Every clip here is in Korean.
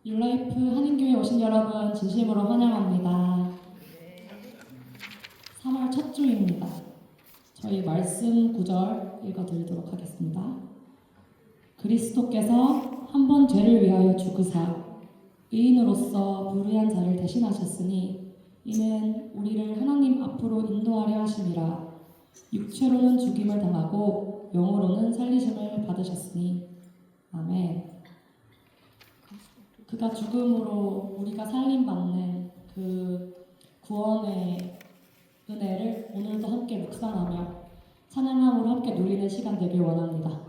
뉴라이프 한인교회 오신 여러분 진심으로 환영합니다. 3월 첫 주입니다. 저희 말씀 구절 읽어드리도록 하겠습니다. 그리스도께서 한 번 죄를 위하여 죽으사 의인으로서 불의한 자를 대신하셨으니 이는 우리를 하나님 앞으로 인도하려 하심이라. 육체로는 죽임을 당하고 영으로는 살리심을 받으셨으니 아멘. 그가 죽음으로 우리가 살림받는 그 구원의 은혜를 오늘도 함께 묵상하며 찬양함으로 함께 누리는 시간 되길 원합니다.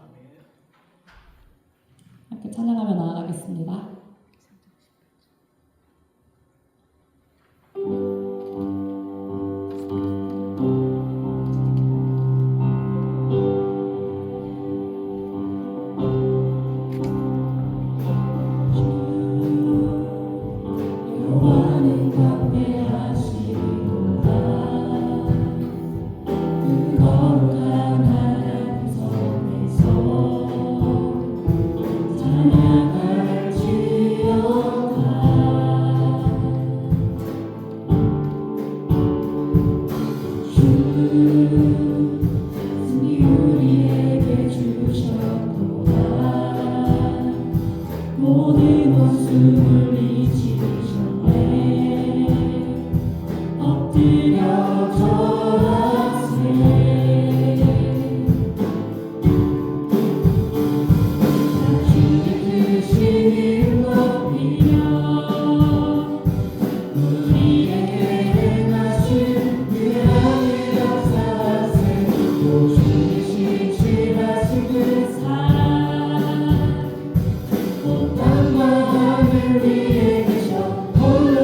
함께 찬양하며 나아가겠습니다. 모든 원수를 이치셨네. 엎드려 절하세. 주의 크신 힘 높이며 우리에게 행하신 은혜를 역사하세. 또 주의 신실하신 그 사랑 땅과 하늘 위에 계셔 홀로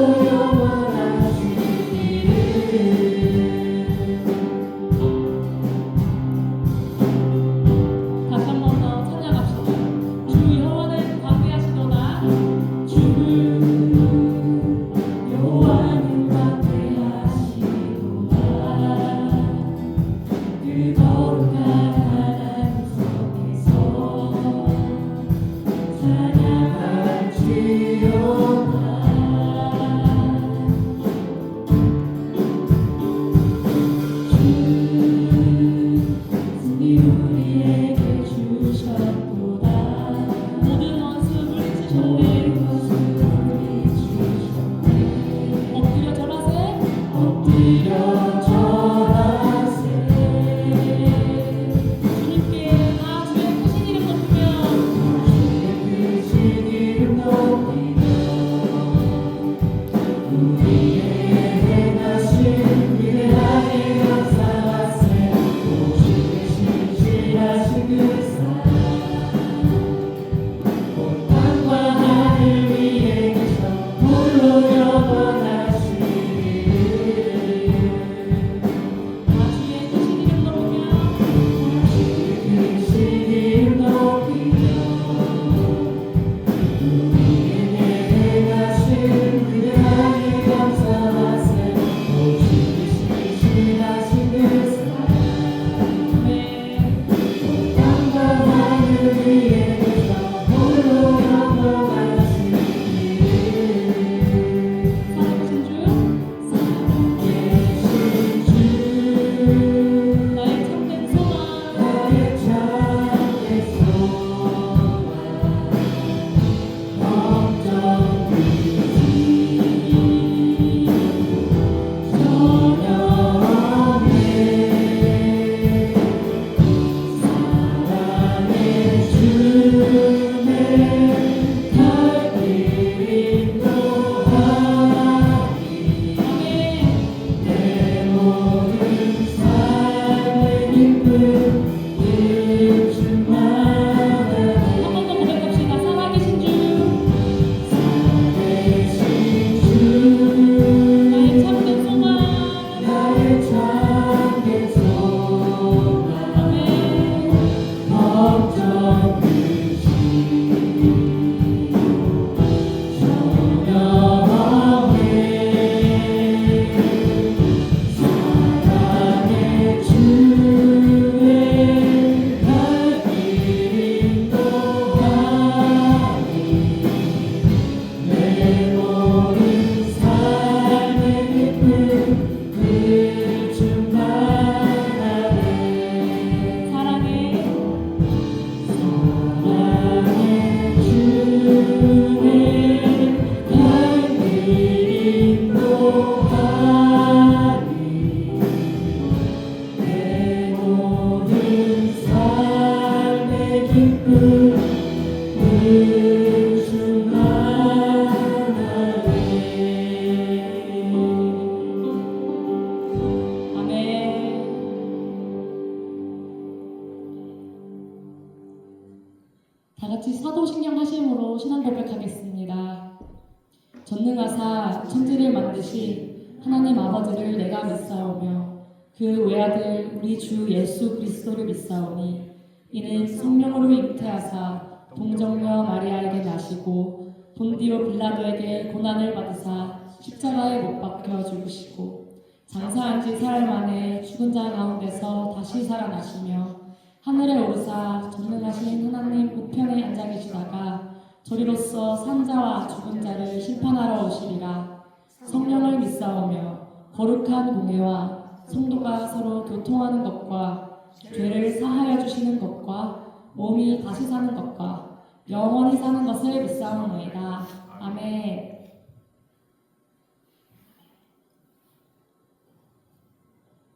전능하사 천지를 만드신 하나님 아버지를 내가 믿사오며 그 외아들 우리 주 예수 그리스도를 믿사오니 이는 성령으로 잉태하사 동정녀 마리아에게 나시고 본디오 빌라도에게 고난을 받으사 십자가에 못 박혀 죽으시고 장사한 지 사흘 만에 죽은 자 가운데서 다시 살아나시며 하늘에 오르사 전능하신 하나님 우편에 앉아 계시다가 저리로서 산자와 죽은 자를 심판하러 오시리라. 성령을 믿사오며 거룩한 공회와 성도가 서로 교통하는 것과 죄를 사하여 주시는 것과 몸이 다시 사는 것과 영원히 사는 것을 믿사오나이다. 아멘.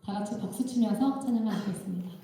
다 같이 박수 치면서 찬양하겠습니다.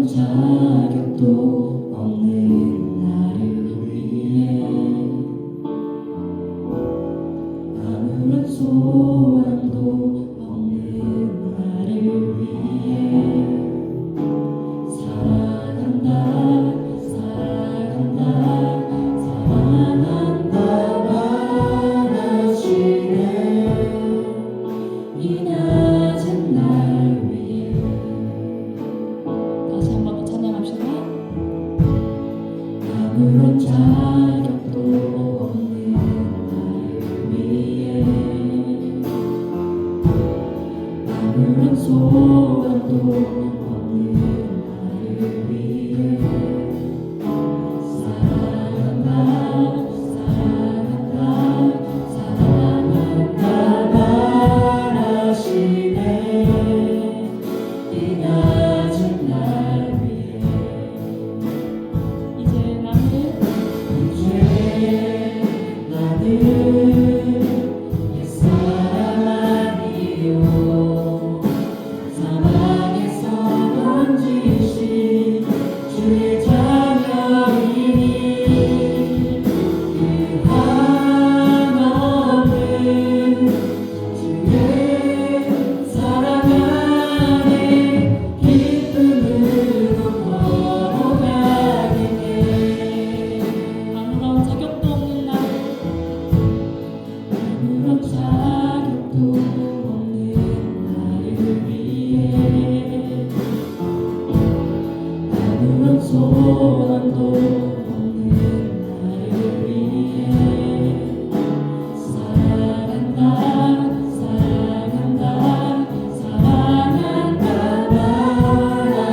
자격도 없는 나를 위해 아무런 소원도 없는 나를 위해 아무런 자격도 없는 나를 위해 아무런 소원도 없는 나를 위해 사랑한다 사랑한다 사랑한다 말하시네 이 낮은 날 위해 이제 나는 옛사람 아니요 사망에서 건지신 주의 자녀이니 그 한없는 주의 사랑 안에 기쁨으로 걸어가겠네 아무런 자격도 없는 나를 아무런 자격도 없는 나를 위해 아무런 소원도 없는 나를 위해 사랑한다 사랑한다 사랑한다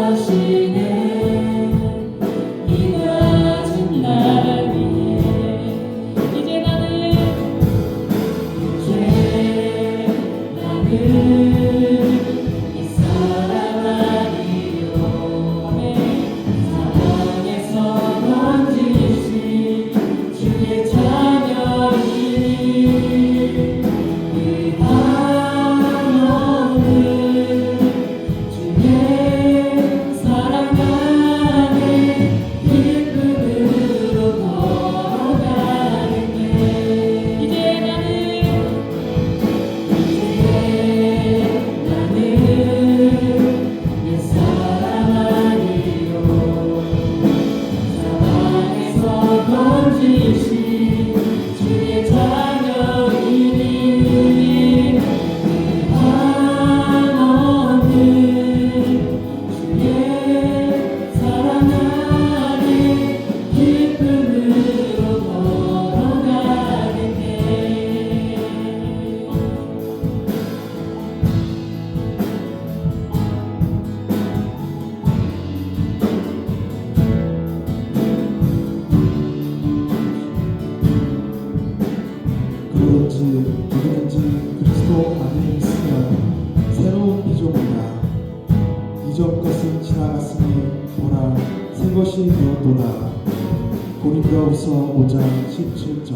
말하시네 이 낮은 날 위해 이제 나는 이 사랑 아니요 사랑에서 건지신 주의 자녀이니 그 한없는 주의 사랑 안에 기쁨으로 걸어가겠네 이제 나는 옛사람 아니요 사방에서 건지신 주의 자녀이니 그 한없는 주의 사랑 안에 기쁨으로 걸어가겠네 그런지 누구든지 그리스도 안에 있으면 새로운 피조물이라 이전 것은 지나갔으니 보라 새 것이 되었도다. 고린도후서 5장 17절.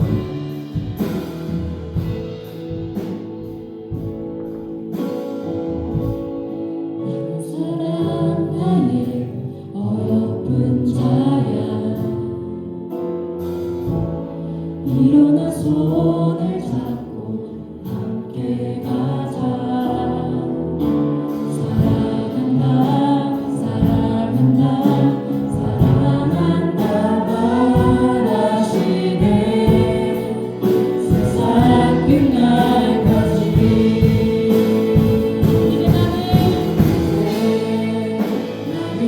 사랑 나의 어여쁜 자야 일어나 손을 잡고 함께 가자 사랑한다 사랑한다 사랑한다 말하시네 세상 끝날까지 이제 나는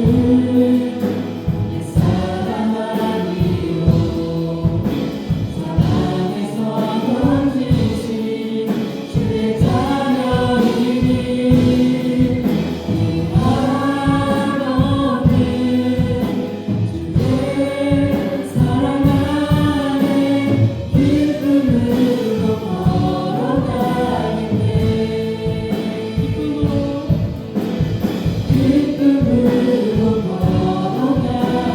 옛사람 아니요 사랑에서 건지신 주의 자녀이니 그 한없는 주의 사랑 안에 기쁨으로 걸어가겠네 기쁨으로 걸어가겠네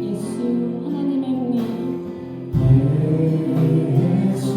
예수 하나님의 공의 예수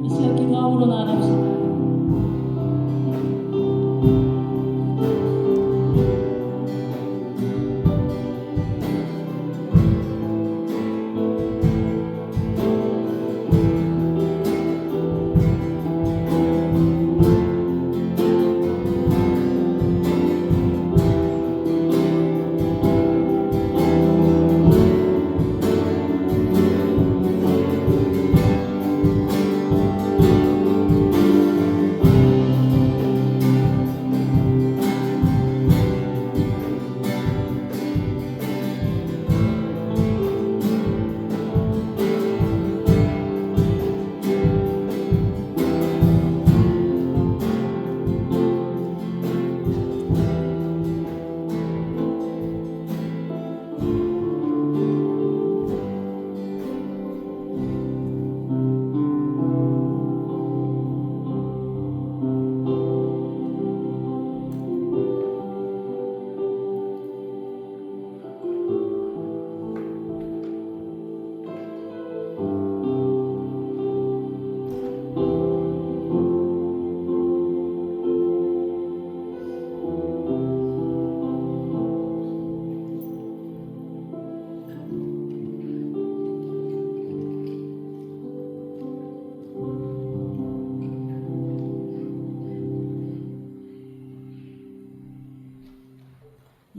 이 시간 기도함으로 나아갑시다.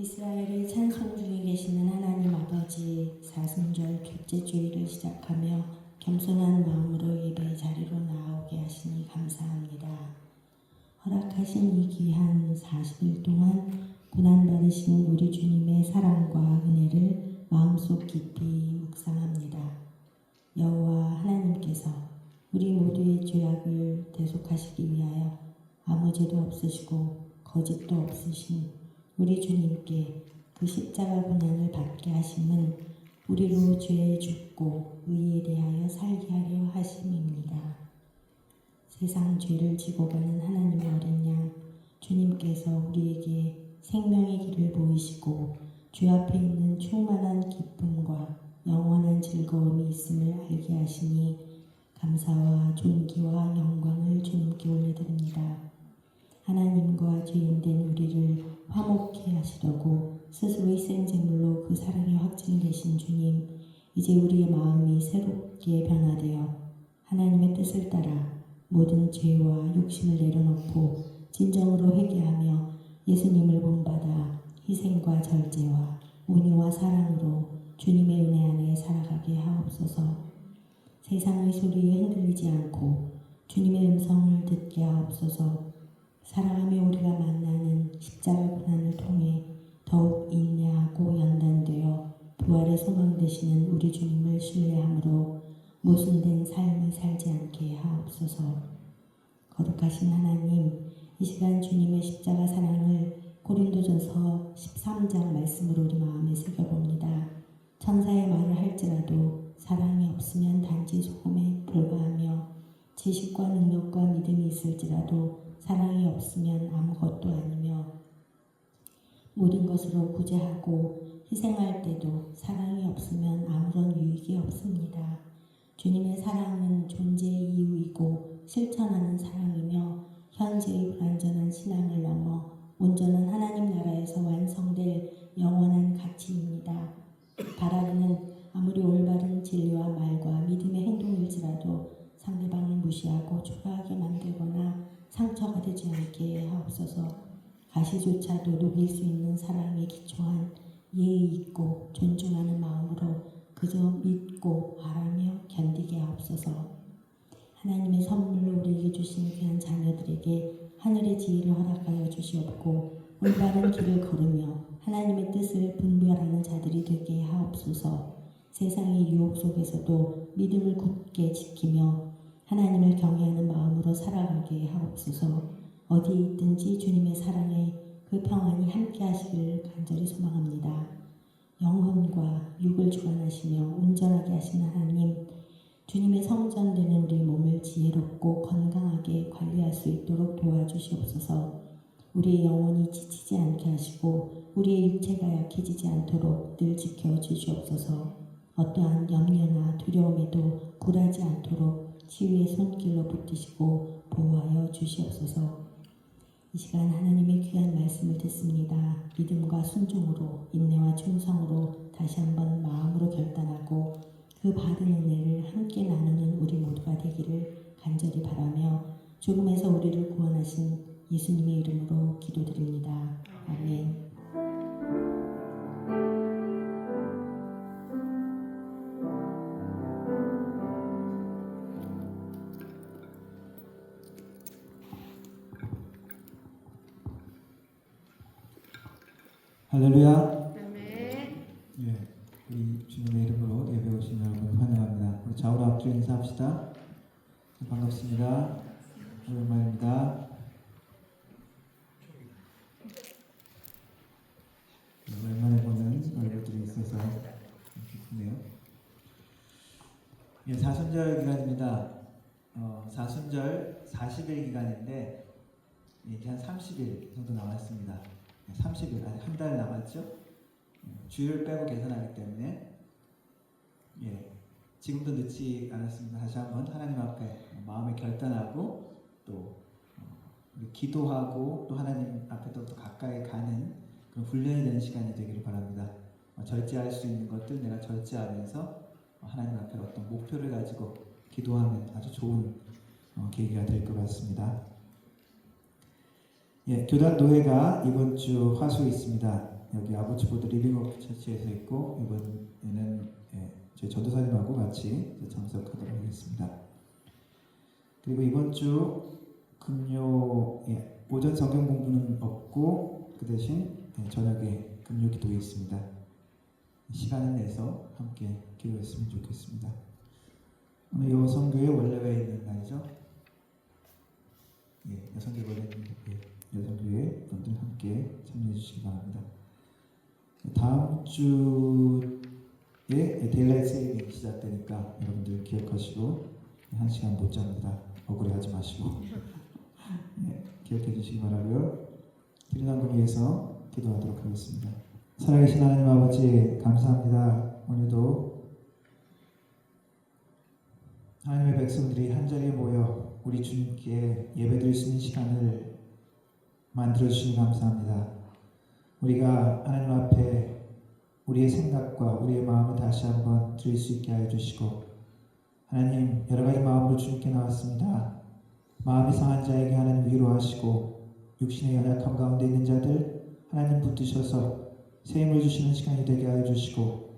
이스라엘의 찬송 중에 계시는 하나님 아버지, 사순절 첫째 주일을 시작하며 겸손한 마음으로 예배 자리로 나오게 하시니 감사합니다. 허락하신 이 귀한 40일 동안 고난받으신 우리 주님의 사랑과 은혜를 마음속 깊이 묵상합니다. 여호와 하나님께서 우리 모두의 죄악을 대속하시기 위하여 아무 죄도 없으시고 거짓도 없으신 우리 주님께 그 십자가 고난을 받게 하심은 우리로 죄에 죽고 의에 대하여 살게 하려 하심입니다. 세상 죄를 지고 가는 하나님의 어린 양, 주님께서 우리에게 생명의 길을 보이시고 주 앞에 있는 충만한 기쁨과 영원한 즐거움이 있음을 알게 하시니 감사와 존귀와 영광을 주님께 올려드립니다. 하나님과 죄인된 우리를 화목케 하시려고 스스로 희생제물로 그 사랑이 확증되신 주님, 이제 우리의 마음이 새롭게 변화되어 하나님의 뜻을 따라 모든 죄와 욕심을 내려놓고 진정으로 회개하며 예수님을 본받아 희생과 절제와 온유와 사랑으로 주님의 은혜 안에 살아가게 하옵소서. 세상의 소리에 흔들리지 않고 주님의 음성을 듣게 하옵소서. 살아가며 우리가 만나는 십자가 고난을 통해 더욱 인내하고 연단되어 부활의 소망 되시는 우리 주님을 신뢰함으로 모순된 삶을 살지 않게 하옵소서. 거룩하신 하나님, 이 시간 주님의 십자가 사랑을 고린도전서 13장 말씀으로 우리 마음에 새겨봅니다. 천사의 말을 할지라도 사랑이 없으면 단지 소금에 불과하며 지식과 능력과 믿음이 있을지라도 사랑이 없으면 아무것도 아니며 모든 것으로 구제하고 희생할 때도 사랑이 없으면 아무런 유익이 없습니다. 주님의 사랑은 존재의 이유이고 실천하는 사랑이며 현재의 불완전한 신앙을 넘어 온전한 하나님 나라에서 완성될 영원한 가치입니다. 바라기는 아무리 올바른 진리와 말과 믿음의 행동일지라도 상대방을 무시하고 초라하게 만들거나 상처가 되지 않게 하옵소서. 가시조차도 녹일 수 있는 사랑에 기초한 예의 있고 존중하는 마음으로 그저 믿고 바라며 견디게 하옵소서. 하나님의 선물로 우리에게 주신 귀한 자녀들에게 하늘의 지혜를 허락하여 주시옵고 올바른 길을 걸으며 하나님의 뜻을 분별하는 자들이 되게 하옵소서. 세상의 유혹 속에서도 믿음을 굳게 지키며 하나님을 경외하는 마음으로 살아가게 하옵소서. 어디에 있든지 주님의 사랑에 그 평안이 함께 하시기를 간절히 소망합니다. 영혼과 육을 주관하시며 온전하게 하시는 하나님, 주님의 성전되는 우리 몸을 지혜롭고 건강하게 관리할 수 있도록 도와주시옵소서. 우리의 영혼이 지치지 않게 하시고 우리의 육체가 약해지지 않도록 늘 지켜주시옵소서. 어떠한 염려나 두려움에도 굴하지 않도록 치유의 손길로 붙드시고 보호하여 주시옵소서. 이 시간 하나님의 귀한 말씀을 듣습니다. 믿음과 순종으로 인내와 충성으로 다시 한번 마음으로 결단하고 그 받은 은혜를 함께 나누는 우리 모두가 되기를 간절히 바라며 죽음에서 우리를 구원하신 예수님의 이름으로 기도드립니다. 아멘. 할렐루야. 예, 우리 주님의 이름으로 예배 오신 여러분 환영합니다. 우리 좌우로 앞뒤로 인사합시다. 반갑습니다. 오랜만입니다. 오랜만에 보는 얼굴들이 있어서 기쁘네요. 예, 사순절 기간입니다. 사순절 40일 기간인데 이제 한 30일 정도 남았습니다. 30일, 아직 한 달 남았죠? 주일 빼고 계산하기 때문에 지금도 늦지 않았습니다. 다시 한번 하나님 앞에 마음에 결단하고 또 기도하고 또 하나님 앞에 더 가까이 가는 그런 훈련이 되는 시간이 되기를 바랍니다. 절제할 수 있는 것들 내가 절제하면서 하나님 앞에 어떤 목표를 가지고 기도하면 아주 좋은 계기가 될 것 같습니다. 예, 교단 노회가 이번 주 화수에 있습니다. 여기 아버지보드 리빙업 처치에서 있고 이번에는 저희 전도사님하고 같이 참석하도록 하겠습니다. 그리고 이번 주 금요 오전 성경 공부는 없고 그 대신 저녁에 금요 기도에 있습니다. 시간을 내서 함께 기도했으면 좋겠습니다. 오늘 여성교회 원래회에 있는 날이죠. 여성교회 원래 있는 여성교회 분들 함께 참여해 주시기 바랍니다. 다음 주에 데일라이트 세이빙이 시작되니까 여러분들 기억하시고 1시간 못 잡니다. 억울해하지 마시고 기억해 주시기 바라고요. 드리는 위해서 기도하도록 하겠습니다. 살아계신 하나님 아버지 감사합니다. 오늘도 하나님의 백성들이 한자리에 모여 우리 주님께 예배드릴 수 있는 시간을 만들어주시니 감사합니다. 우리가 하나님 앞에 우리의 생각과 우리의 마음을 다시 한번 드릴 수 있게 하여 주시고 하나님 여러 가지 마음으로 주님께 나왔습니다. 마음이 상한 자에게 하나님 위로하시고 육신의 연약함 가운데 있는 자들 하나님 붙드셔서 새 힘을 주시는 시간이 되게 하여 주시고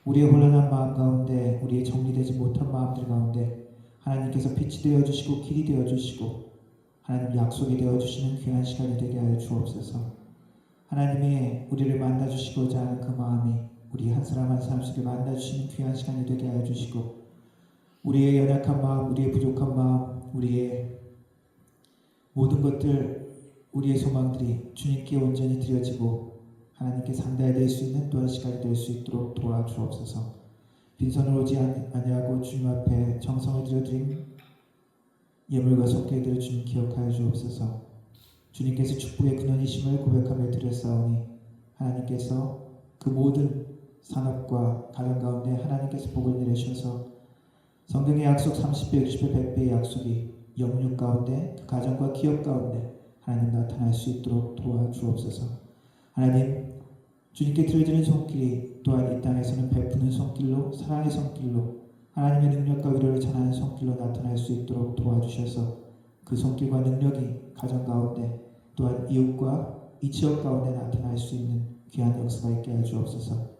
우리의 혼란한 마음 가운데 우리의 정리되지 못한 마음들 가운데 하나님께서 빛이 되어 주시고 길이 되어 주시고 하나님 약속이 되어 주시는 귀한 시간이 되게 하여 주옵소서. 하나님의 우리를 만나 주시고자 하는 그 마음이 우리 한 사람 한 사람 속에 만나 주시는 귀한 시간이 되게 하여 주시고 우리의 연약한 마음, 우리의 부족한 마음, 우리의 모든 것들, 우리의 소망들이 주님께 온전히 드려지고 하나님께 상달될 수 있는 또한 시간이 될 수 있도록 도와주옵소서. 빈손으로 오지 아니하고 주님 앞에 정성을 들여드린 예물과 속죄들을 주님 기억하여 주옵소서. 주님께서 축복의 근원이심을 고백하며 드렸사오니 하나님께서 그 모든 산업과 가정 가운데 하나님께서 복을 내리셔서 성경의 약속 30배, 60배, 100배의 약속이 영육 가운데 그 가정과 기업 가운데 하나님 나타날 수 있도록 도와주옵소서. 하나님 주님께 드려지는 손길이 또한 이 땅에서는 베푸는 손길로 사랑의 손길로 하나님의 능력과 위로를 전하는 손길로 나타날 수 있도록 도와주셔서 그 손길과 능력이 가정 가운데 또한 이웃과 이 지역 가운데 나타날 수 있는 귀한 역사가 있게 하여 주옵소서.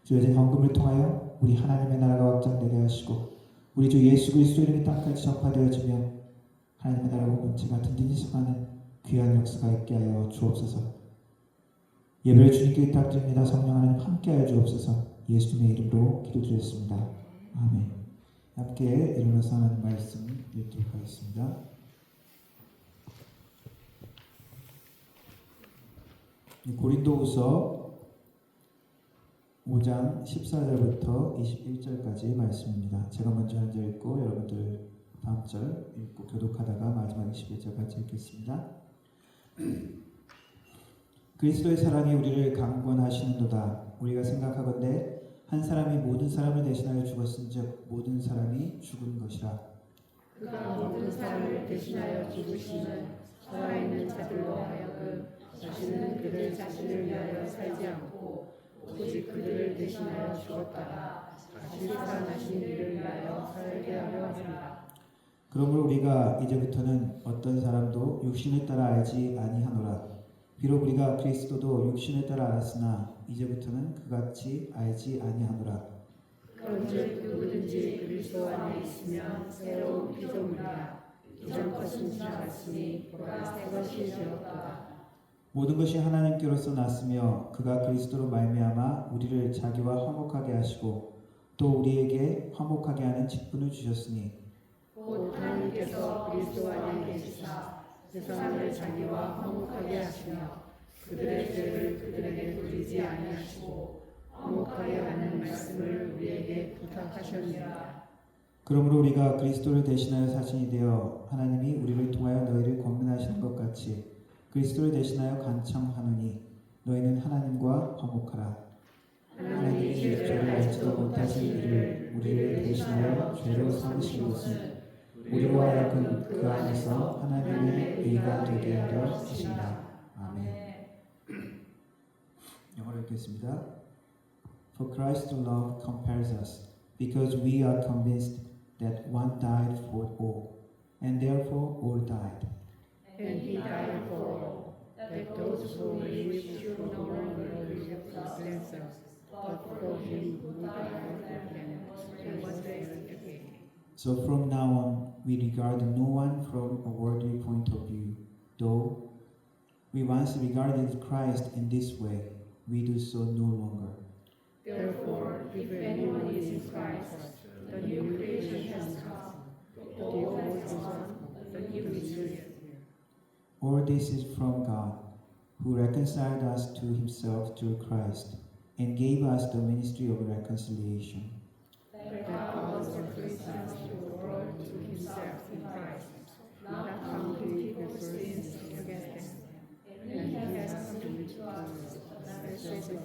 주여진 헌금을 통하여 우리 하나님의 나라가 확장되게 하시고 우리 주 예수 그리스도의 이름이 땅까지 전파되어지며 하나님의 나라가 본체가 든든히 서가는 귀한 역사가 있게 하여 주옵소서. 예배를 주님께 의탁드립니다. 성령 하나님 함께 하여 주옵소서. 예수님의 이름으로 기도드렸습니다. 아멘. 함께 일어나서 하나님 말씀 읽도록 하겠습니다. 고린도후서 5장 14절부터 21절까지 말씀입니다. 제가 먼저 한 절 읽고 여러분들 다음 절 읽고 교독하다가 마지막 21절까지 읽겠습니다. 그리스도의 사랑이 우리를 강권하시는도다. 우리가 생각하건대 한 사람이 모든 사람을 대신하여 죽었은즉 모든 사람이 죽은 것이라. 그가 모든 사람을 대신하여 죽으시는 살아있는 자들로 하여금 자신은 그들 자신을 위하여 살지 않고 오직 그들을 대신하여 죽었다가 다시 살아나신 이를 위하여 살게 하려 합니다. 그러므로 우리가 이제부터는 어떤 사람도 육신을 따라 알지 아니하노라. 비록 우리가 그리스도도 육신을 따라 알았으나 이제부터는 그같이 알지 아니하노라. 그런즉 누구든지 그리스도 안에 있으면 새로운 피조물이라. 이전 것은 지나갔으니 보라 새 것이 되었도다. 모든 것이 하나님께로서 났으며 그가 그리스도로 말미암아 우리를 자기와 화목하게 하시고 또 우리에게 화목하게 하는 직분을 주셨으니 곧 하나님께서 그리스도 안에 계시사 세상을 자기와 화목하게 하시며 그들의 죄를 그들에게 돌리지 아니하시고 화목하게 하는 말씀을 우리에게 부탁하셨느니라. 그러므로 우리가 그리스도를 대신하여 사신이 되어 하나님이 우리를 통하여 너희를 권면하시는 것 같이 그리스도를 대신하여 간청하노니 너희는 하나님과 화목하라. 하나님이 죄를 알지도 못하신 이를 우리를 대신하여 죄로 삼으신 것은 우리로 하여금 그 안에서 하나님의 의가 되게 하려 하신다. 아멘. 영어로 읽겠습니다. For Christ's love compels us, because we are convinced that one died for all, and therefore all died. And he died for all, that those who live should no longer live for themselves, but for him who died for them and was raised again. So from now on, we regard no one from a worldly point of view. Though we once regarded Christ in this way, we do so no longer. Therefore, if anyone is in Christ, the new creation has come, the old has gone, the new is here. All this is from God, who reconciled us to himself through Christ, and gave us the ministry of reconciliation. That God was reconciled the world to himself in Christ, not counting people's sins against them, and he has come to us as reconciliation.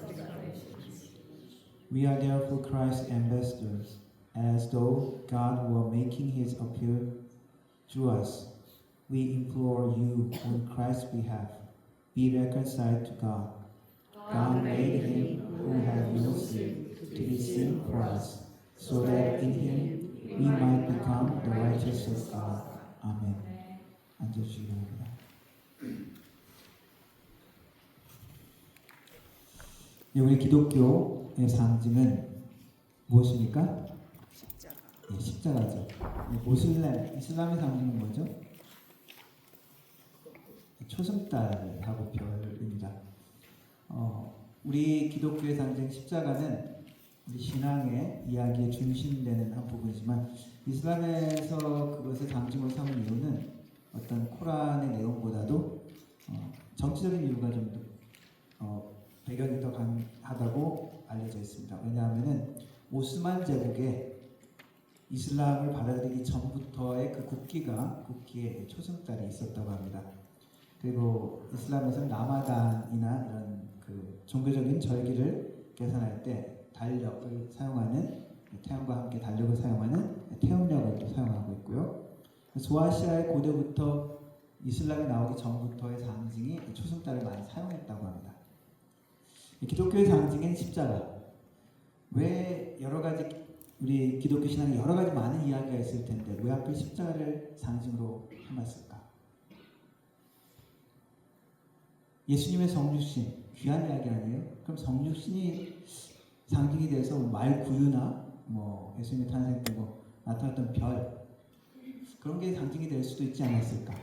We are therefore Christ's ambassadors, as though God were making his appeal through us. We implore you on Christ's behalf, be reconciled to God. God made him who had no sin to be sin for us, so that in him we might become the righteousness of God. 아멘. 앉아주시기 바랍니다. 우리 기독교의 상징은 무엇입니까? 십자가. 예, 십자가죠. 이슬람의 상징은 뭐죠? 초승달하고 별입니다. 우리 기독교의 상징 십자가는 우리 신앙의 이야기의 중심되는 한 부분이지만 이슬람에서 그것을 상징으로 삼은 이유는 어떤 코란의 내용보다도 정치적인 이유가 좀 더 배경이 더 강하다고 알려져 있습니다. 왜냐하면은 오스만 제국에 이슬람을 받아들이기 전부터의 그 국기에 초승달이 있었다고 합니다. 그리고 이슬람에서는 라마단이나 이런 그 종교적인 절기를 계산할 때 달력을 사용하는, 태양과 함께 달력을 사용하는 태음력을 또 사용하고 있고요. 소아시아의 고대부터 이슬람이 나오기 전부터의 상징이 초승달을 많이 사용했다고 합니다. 기독교의 상징인 십자가. 왜 여러 가지 우리 기독교 신앙에 여러 가지 많은 이야기가 있을 텐데 왜 하필 십자가를 상징으로 삼았을까? 예수님의 성육신, 귀한 이야기 아니에요? 그럼 성육신이 상징이 돼서 말 구유나 예수님의 탄생 때 나타났던 별, 그런 게 상징이 될 수도 있지 않았을까?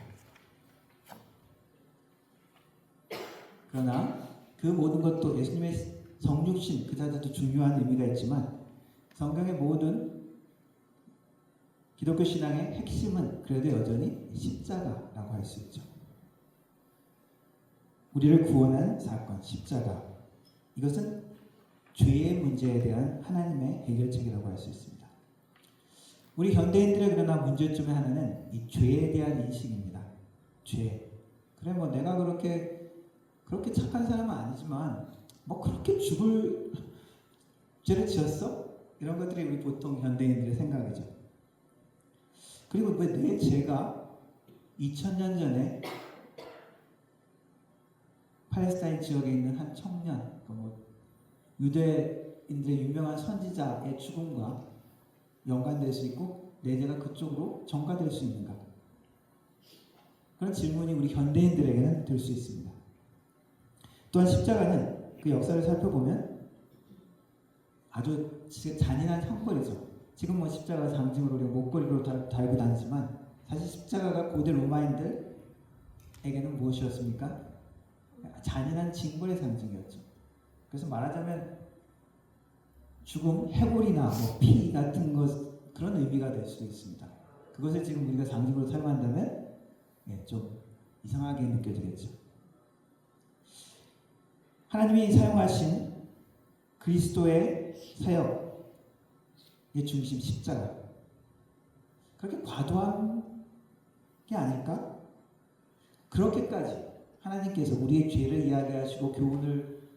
그러나 그 모든 것도 예수님의 성육신 그 자체도 중요한 의미가 있지만 성경의 모든 기독교 신앙의 핵심은 그래도 여전히 십자가라고 할 수 있죠. 우리를 구원한 사건, 십자가. 이것은 죄의 문제에 대한 하나님의 해결책이라고 할 수 있습니다. 우리 현대인들의 그러나 문제점의 하나는 이 죄에 대한 인식입니다. 죄. 그래 내가 그렇게 착한 사람은 아니지만 그렇게 죽을 죄를 지었어? 이런 것들이 우리 보통 현대인들의 생각이죠. 그리고 왜 내 죄가 2000년 전에 팔레스타인 지역에 있는 한 청년, 유대인들의 유명한 선지자의 죽음과 연관될 수 있고 내 죄가 그쪽으로 전가될 수 있는가? 그런 질문이 우리 현대인들에게는 들 수 있습니다. 또한 십자가는 그 역사를 살펴보면 아주 잔인한 형벌이죠. 지금 십자가 상징으로 우리가 목걸이로 달고 다니지만 사실 십자가가 고대 로마인들에게는 무엇이었습니까? 잔인한 징벌의 상징이었죠. 그래서 말하자면 죽음, 해골이나 피 같은 것, 그런 의미가 될 수도 있습니다. 그것을 지금 우리가 상징으로 사용한다면 좀 이상하게 느껴지겠죠. 하나님이 사용하신 그리스도의 사역의 중심 십자가, 그렇게 과도한 게 아닐까? 그렇게까지 하나님께서 우리의 죄를 이야기하시고 교훈을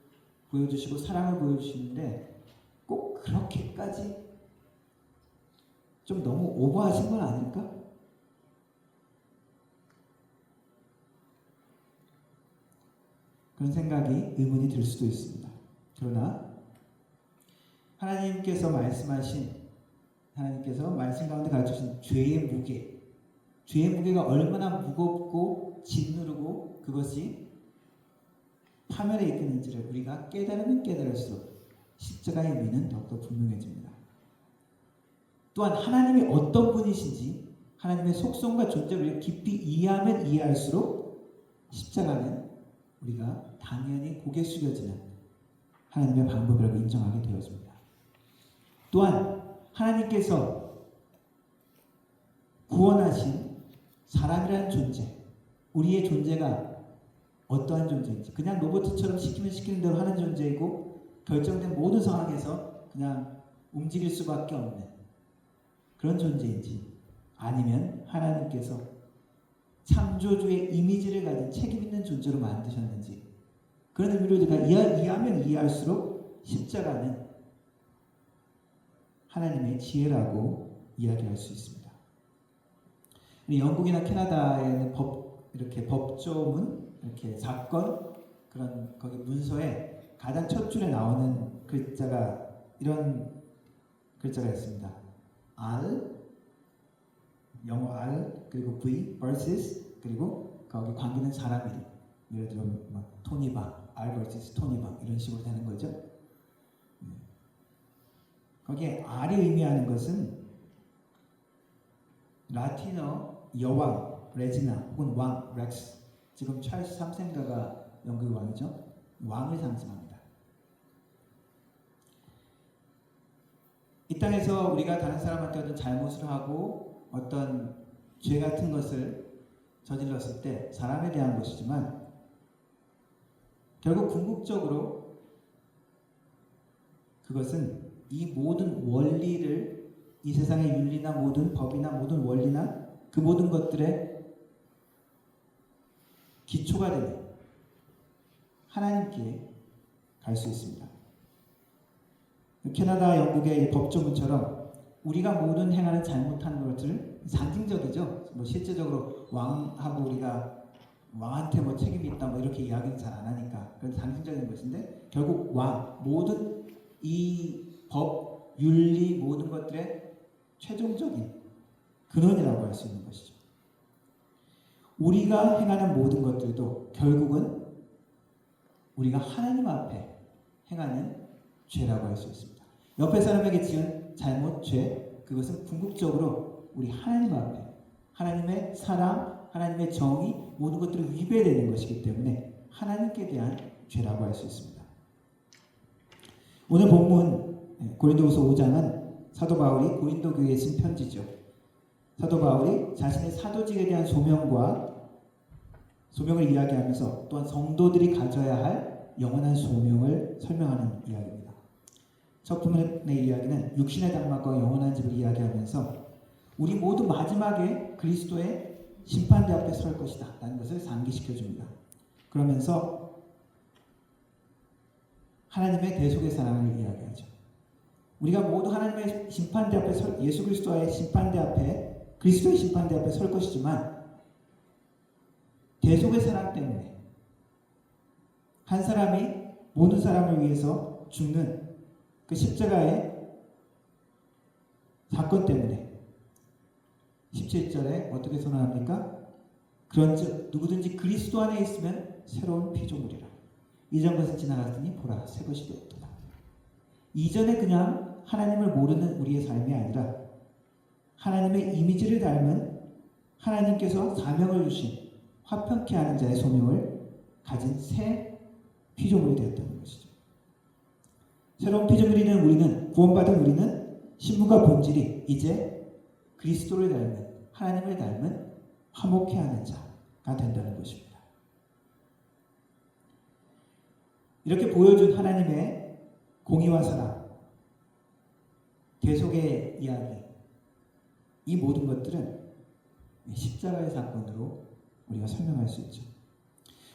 보여주시고 사랑을 보여주시는데 꼭 그렇게까지 좀 너무 오버하신 건 아닐까? 그런 생각이 의문이 들 수도 있습니다. 그러나 하나님께서 말씀 가운데 가르쳐주신 죄의 무게가 얼마나 무겁고 짓누르고 그것이 파멸에 이끄는지를 우리가 깨달으면 깨달을수록 십자가의 의미는 더욱더 분명해집니다. 또한 하나님이 어떤 분이신지 하나님의 속성과 존재를 깊이 이해하면 이해할수록 십자가는 우리가 당연히 고개 숙여지는 하나님의 방법이라고 인정하게 되어집니다. 또한 하나님께서 구원하신 사람이라는 존재, 우리의 존재가 어떠한 존재인지, 그냥 로봇처럼 시키면 시키는 대로 하는 존재이고 결정된 모든 상황에서 그냥 움직일 수밖에 없는 그런 존재인지, 아니면 하나님께서 창조주의 이미지를 가진 책임 있는 존재로 만드셨는지, 그런 의미로 우리가 이해하면 이해할수록 십자가는 하나님의 지혜라고 이야기할 수 있습니다. 영국이나 캐나다에는 이렇게 법조문, 이렇게 사건, 그런 거기 문서에 가장 첫 줄에 나오는 글자가 이런 글자가 있습니다. R, 영어 R, 그리고 V, versus, 그리고 거기 관계는 사람 이름. 예를 들어 토니방, R versus 토니방 이런 식으로 되는 거죠. 거죠. 거기에 R이 의미하는 것은 라틴어 여왕, 레지나 혹은 왕, 렉스. 지금 찰스 3세인가가 영국의 왕이죠. 왕을 상징합니다. 이 땅에서 우리가 다른 사람한테 어떤 잘못을 하고 어떤 죄 같은 것을 저질렀을 때 사람에 대한 것이지만 결국 궁극적으로 그것은 이 모든 원리를, 이 세상의 윤리나 모든 법이나 모든 원리나 그 모든 것들의 기초가 되는 하나님께 갈 수 있습니다. 캐나다, 영국의 법조문처럼 우리가 모든 행하는 잘못한 것을 상징적이죠. 뭐 실제적으로 왕하고 우리가 왕한테 뭐 책임이 있다 뭐 이렇게 이야기는 잘 안 하니까 그건 상징적인 것인데 결국 왕, 모든 이 법, 윤리 모든 것들의 최종적인 근원이라고 할 수 있는 것이죠. 우리가 행하는 모든 것들도 결국은 우리가 하나님 앞에 행하는 죄라고 할 수 있습니다. 옆에 사람에게 지은 잘못, 죄, 그것은 궁극적으로 우리 하나님 앞에 하나님의 사랑, 하나님의 정의 모든 것들을 위배되는 것이기 때문에 하나님께 대한 죄라고 할 수 있습니다. 오늘 본문 고린도후서 5장은 사도 바울이 고린도 교회에 쓴 편지죠. 사도 바울이 자신의 사도직에 대한 소명을 이야기하면서 또한 성도들이 가져야 할 영원한 소명을 설명하는 이야기입니다. 첫 부분의 이야기는 육신의 장막과 영원한 집을 이야기하면서 우리 모두 마지막에 그리스도의 심판대 앞에 설 것이다 라는 것을 상기시켜 줍니다. 그러면서 하나님의 대속의 사랑을 이야기하죠. 우리가 모두 하나님의 심판대 앞에 예수 그리스도의 심판대 앞에 그리스도의 심판대 앞에 설 것이지만 대속의 사랑 때문에 한 사람이 모든 사람을 위해서 죽는 그 십자가의 사건 때문에 17절에 어떻게 선언합니까? 그런즉 누구든지 그리스도 안에 있으면 새로운 피조물이라. 이전 것은 지나갔으니 보라 새 것이 되었도다. 이전에 그냥 하나님을 모르는 우리의 삶이 아니라 하나님의 이미지를 닮은 하나님께서 사명을 주신 화평케 하는 자의 소명을 가진 새 피조물이 되었다는 것이죠. 새로운 피조물이는 우리는, 구원받은 우리는 신분과 본질이 이제 그리스도를 닮은, 하나님을 닮은 화목케 하는 자가 된다는 것입니다. 이렇게 보여준 하나님의 공의와 사랑, 대속의 이야기, 이 모든 것들은 십자가의 사건으로 우리가 설명할 수 있죠.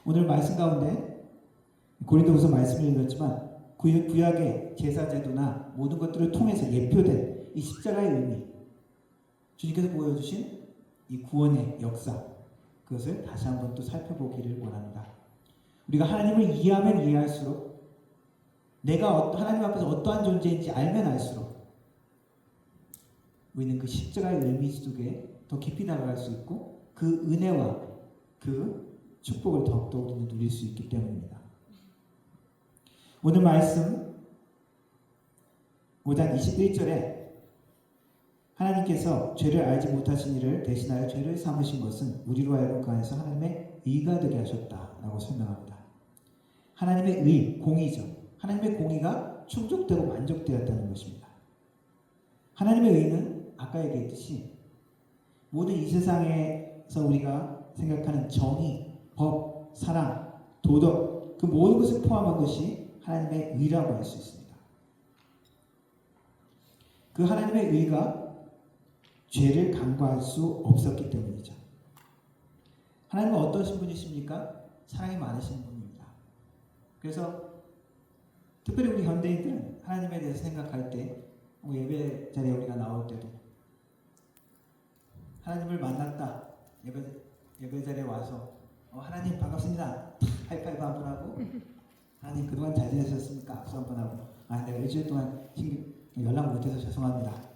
오늘 말씀 가운데 고린도후서 말씀을 읽었지만 구약의 제사 제도나 모든 것들을 통해서 예표된 이 십자가의 의미, 주님께서 보여주신 이 구원의 역사, 그것을 다시 한번 또 살펴보기를 원합니다. 우리가 하나님을 이해하면 이해할수록 내가 하나님 앞에서 어떠한 존재인지 알면 알수록 우리는 그 십자가의 의미 속에 더 깊이 나아갈 수 있고 그 은혜와 그 축복을 더욱더 우리는 누릴 수 있기 때문입니다. 오늘 말씀 5장 21절에 하나님께서 죄를 알지 못하신 이를 대신하여 죄를 삼으신 것은 우리로 하여금 그 안에서 하나님의 의가 되게 하셨다라고 설명합니다. 하나님의 의, 공의죠. 하나님의 공의가 충족되고 만족되었다는 것입니다. 하나님의 의는 아까 얘기했듯이 모든 이 세상에서 우리가 생각하는 정의, 법, 사랑, 도덕 그 모든 것을 포함한 것이 하나님의 의라고 할 수 있습니다. 그 하나님의 의가 죄를 간과할 수 없었기 때문이죠. 하나님은 어떠신 분이십니까? 사랑이 많으신 분입니다. 그래서 특별히 우리 현대인들은 하나님에 대해서 생각할 때 예배 자리에 우리가 나올 때도 하나님을 만났다. 예배 자리에 와서 하나님 반갑습니다. 하이파이브 한번 하고 하나님 그동안 잘 지내셨습니까? 악수 한번 하고 내가 일주일 동안 연락 못해서 죄송합니다.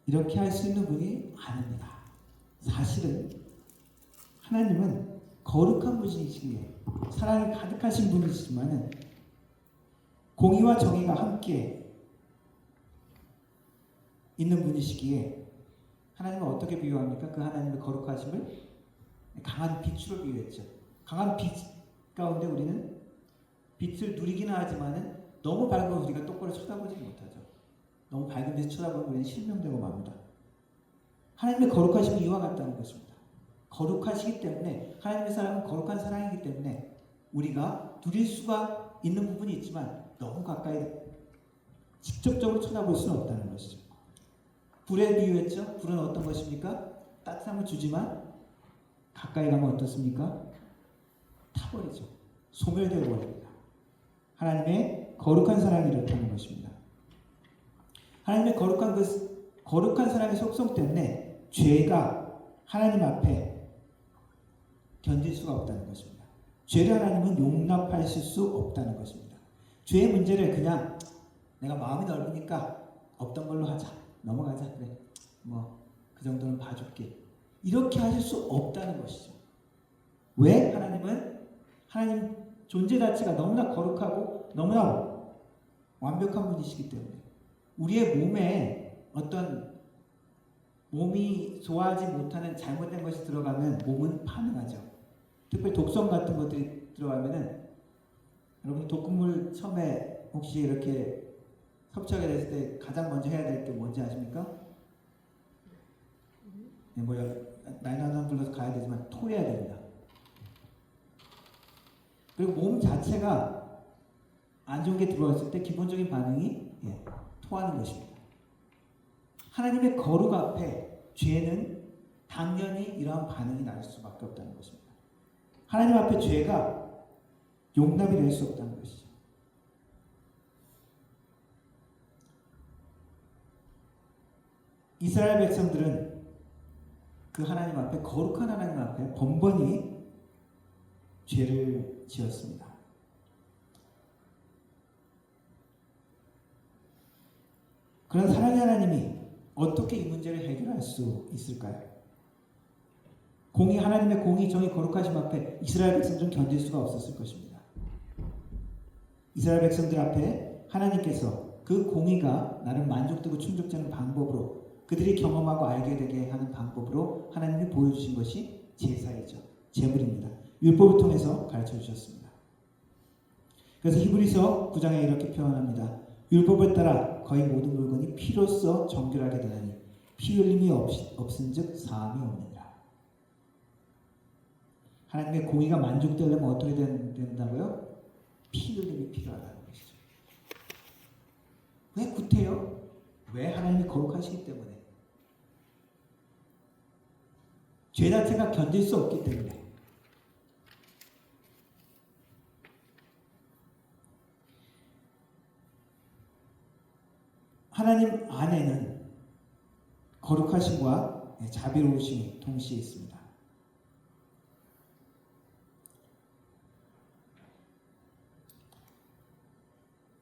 이렇게 할 수 있는 분이 아닙니다. 사실은 하나님은 거룩한 분이시기에 사랑이 가득하신 분이시지만은 공의와 정의가 함께 있는 분이시기에 하나님은 어떻게 비유합니까? 그 하나님의 거룩하심을 강한 빛으로 비유했죠. 강한 빛 가운데 우리는 빛을 누리기는 하지만은 너무 밝으면 우리가 똑바로 쳐다보지 못하죠. 너무 밝은 빛을 쳐다보면 우리는 실명되고 맙니다. 하나님의 거룩하심은 이와 같다는 것입니다. 거룩하시기 때문에 하나님의 사랑은 거룩한 사랑이기 때문에 우리가 누릴 수가 있는 부분이 있지만 너무 가까이 직접적으로 쳐다볼 수는 없다는 것이죠. 불에 비유했죠. 불은 어떤 것입니까? 따뜻함을 주지만 가까이 가면 어떻습니까? 타버리죠. 소멸되어 버립니다. 하나님의 거룩한 사랑이 이렇다는 것입니다. 하나님의 거룩한 사랑의 속성 때문에 죄가 하나님 앞에 견딜 수가 없다는 것입니다. 죄를 하나님은 용납하실 수 없다는 것입니다. 죄의 문제를 그냥 내가 마음이 넓으니까 없던 걸로 하자. 넘어가자. 그래. 그 정도는 봐줄게. 이렇게 하실 수 없다는 것이죠. 왜? 하나님 존재 자체가 너무나 거룩하고 너무나 완벽한 분이시기 때문에 우리의 몸에 어떤 몸이 좋아하지 못하는 잘못된 것이 들어가면 몸은 반응하죠. 특별히 독성 같은 것들이 들어가면은 여러분 독극물 처음에 혹시 이렇게 섭취하게 됐을 때 가장 먼저 해야 될 게 뭔지 아십니까? 나이나는 불러서 가야 되지만 토해야 됩니다. 그리고 몸 자체가 안 좋은 게 들어왔을 때 기본적인 반응이 토하는 것입니다. 하나님의 거룩 앞에 죄는 당연히 이러한 반응이 날 수밖에 없다는 것입니다. 하나님 앞에 죄가 용납이 될 수 없다는 것이죠. 이스라엘 백성들은 그 하나님 앞에 거룩한 하나님 앞에 번번이 죄를 지었습니다. 그런 사랑의 하나님이 어떻게 이 문제를 해결할 수 있을까요? 하나님의 공의, 정의, 거룩하심 앞에 이스라엘 백성들은 견딜 수가 없었을 것입니다. 이스라엘 백성들 앞에 하나님께서 그 공의가 나를 만족되고 충족되는 방법으로 그들이 경험하고 알게 되게 하는 방법으로 하나님이 보여주신 것이 제사이죠. 제물입니다. 율법을 통해서 가르쳐 주셨습니다. 그래서 히브리서 9장에 이렇게 표현합니다. 율법을 따라 거의 모든 물건이 피로써 정결하게 되나니 피 흘림이 없은즉 사함이 없느니라. 하나님의 공의가 만족되려면 어떻게 된다고요? 피 흘림이 필요하다는 것이죠. 왜 구태요? 왜? 하나님이 거룩하시기 때문에. 죄 자체가 견딜 수 없기 때문에. 하나님 안에는 거룩하심과 자비로우심이 동시에 있습니다.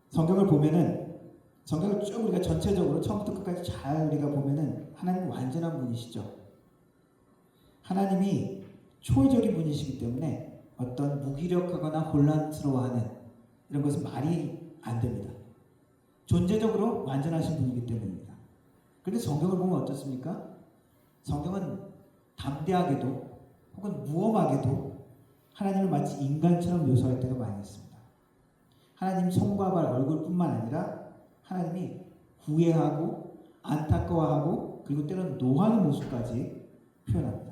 성경을 보면은 성경을 쭉 우리가 전체적으로 처음부터 끝까지 잘 우리가 보면은 하나님은 완전한 분이시죠. 하나님이 초월적인 분이시기 때문에 어떤 무기력하거나 혼란스러워하는 이런 것은 말이 안 됩니다. 존재적으로 완전하신 분이기 때문입니다. 그런데 성경을 보면 어떻습니까? 성경은 담대하게도 혹은 무엄하게도 하나님을 마치 인간처럼 묘사할 때가 많이 있습니다. 하나님 손과 발, 얼굴뿐만 아니라 하나님이 후회하고 안타까워하고 그리고 때로는 노하는 모습까지 표현합니다.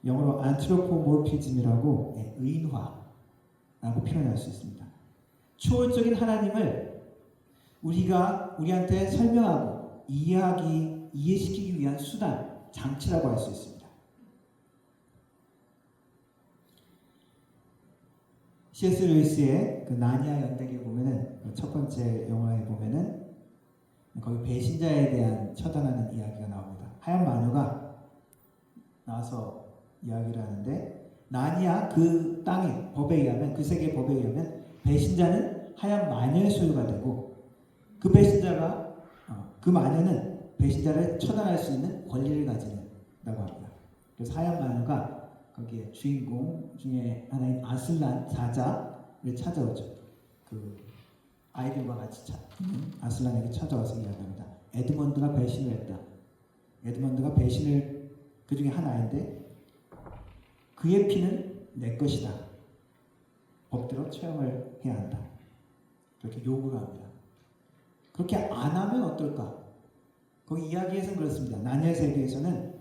영어로 anthropomorphism이라고 의인화라고 표현할 수 있습니다. 초월적인 하나님을 우리한테 설명하고 이해시키기 위한 수단, 장치라고 할 수 있습니다. C.S. 루이스의 그 나니아 연대기에 보면은 그 첫 번째 영화에 보면은 거기 배신자에 대한 처단하는 이야기가 나옵니다. 하얀 마녀가 나와서 이야기를 하는데 나니아 그 땅의 법에 의하면 그 세계의 법에 의하면 배신자는 하얀 마녀의 소유가 되고 그 마녀는 배신자를 처단할 수 있는 권리를 가진다고 합니다. 그래서 하얀 마녀가 거기에 주인공 중에 하나인 아슬란 사자를 찾아오죠. 그 아이들과 같이 아슬란에게 찾아와서 이야기합니다. 에드먼드가 배신을 했다. 에드먼드가 배신을 그 중에 하나인데 그의 피는 내 것이다. 법대로 처형을 해야 한다. 그렇게 요구를 합니다. 그렇게 안 하면 어떨까? 거기 이야기에서는 그렇습니다. 나니아 세계에서는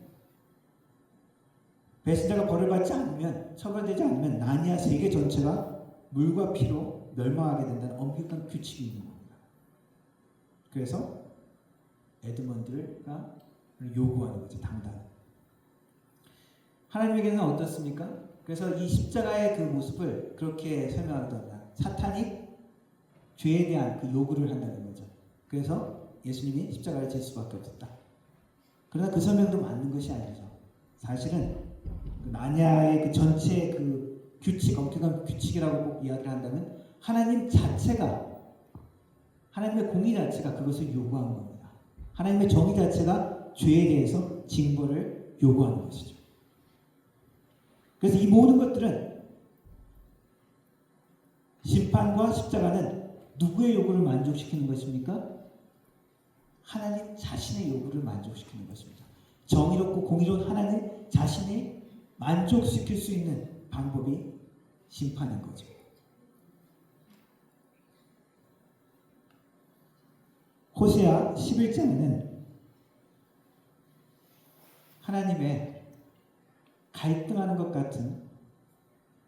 배신자가 벌을 받지 않으면, 처벌되지 않으면 나니아 세계 전체가 물과 피로 멸망하게 된다는 엄격한 규칙이 있는 겁니다. 그래서 에드먼드가 요구하는 거죠. 당당. 하나님에게는 어떻습니까? 그래서 이 십자가의 그 모습을 그렇게 설명하던가 사탄이 죄에 대한 그 요구를 한다는 거죠. 그래서 예수님이 십자가를 질 수밖에 없었다. 그러나 그 설명도 맞는 것이 아니죠. 사실은 그 나냐의 그 전체 그 규칙, 엄격한 규칙이라고 꼭 이야기를 한다면 하나님 자체가, 하나님의 공의 자체가 그것을 요구한 겁니다. 하나님의 정의 자체가 죄에 대해서 징벌을 요구하는 것이죠. 그래서 이 모든 것들은 심판과 십자가는 누구의 요구를 만족시키는 것입니까? 하나님 자신의 요구를 만족시키는 것입니다. 정의롭고 공의로운 하나님 자신이 만족시킬 수 있는 방법이 심판인 거죠. 호세아 11장에는 하나님의 갈등하는 것 같은,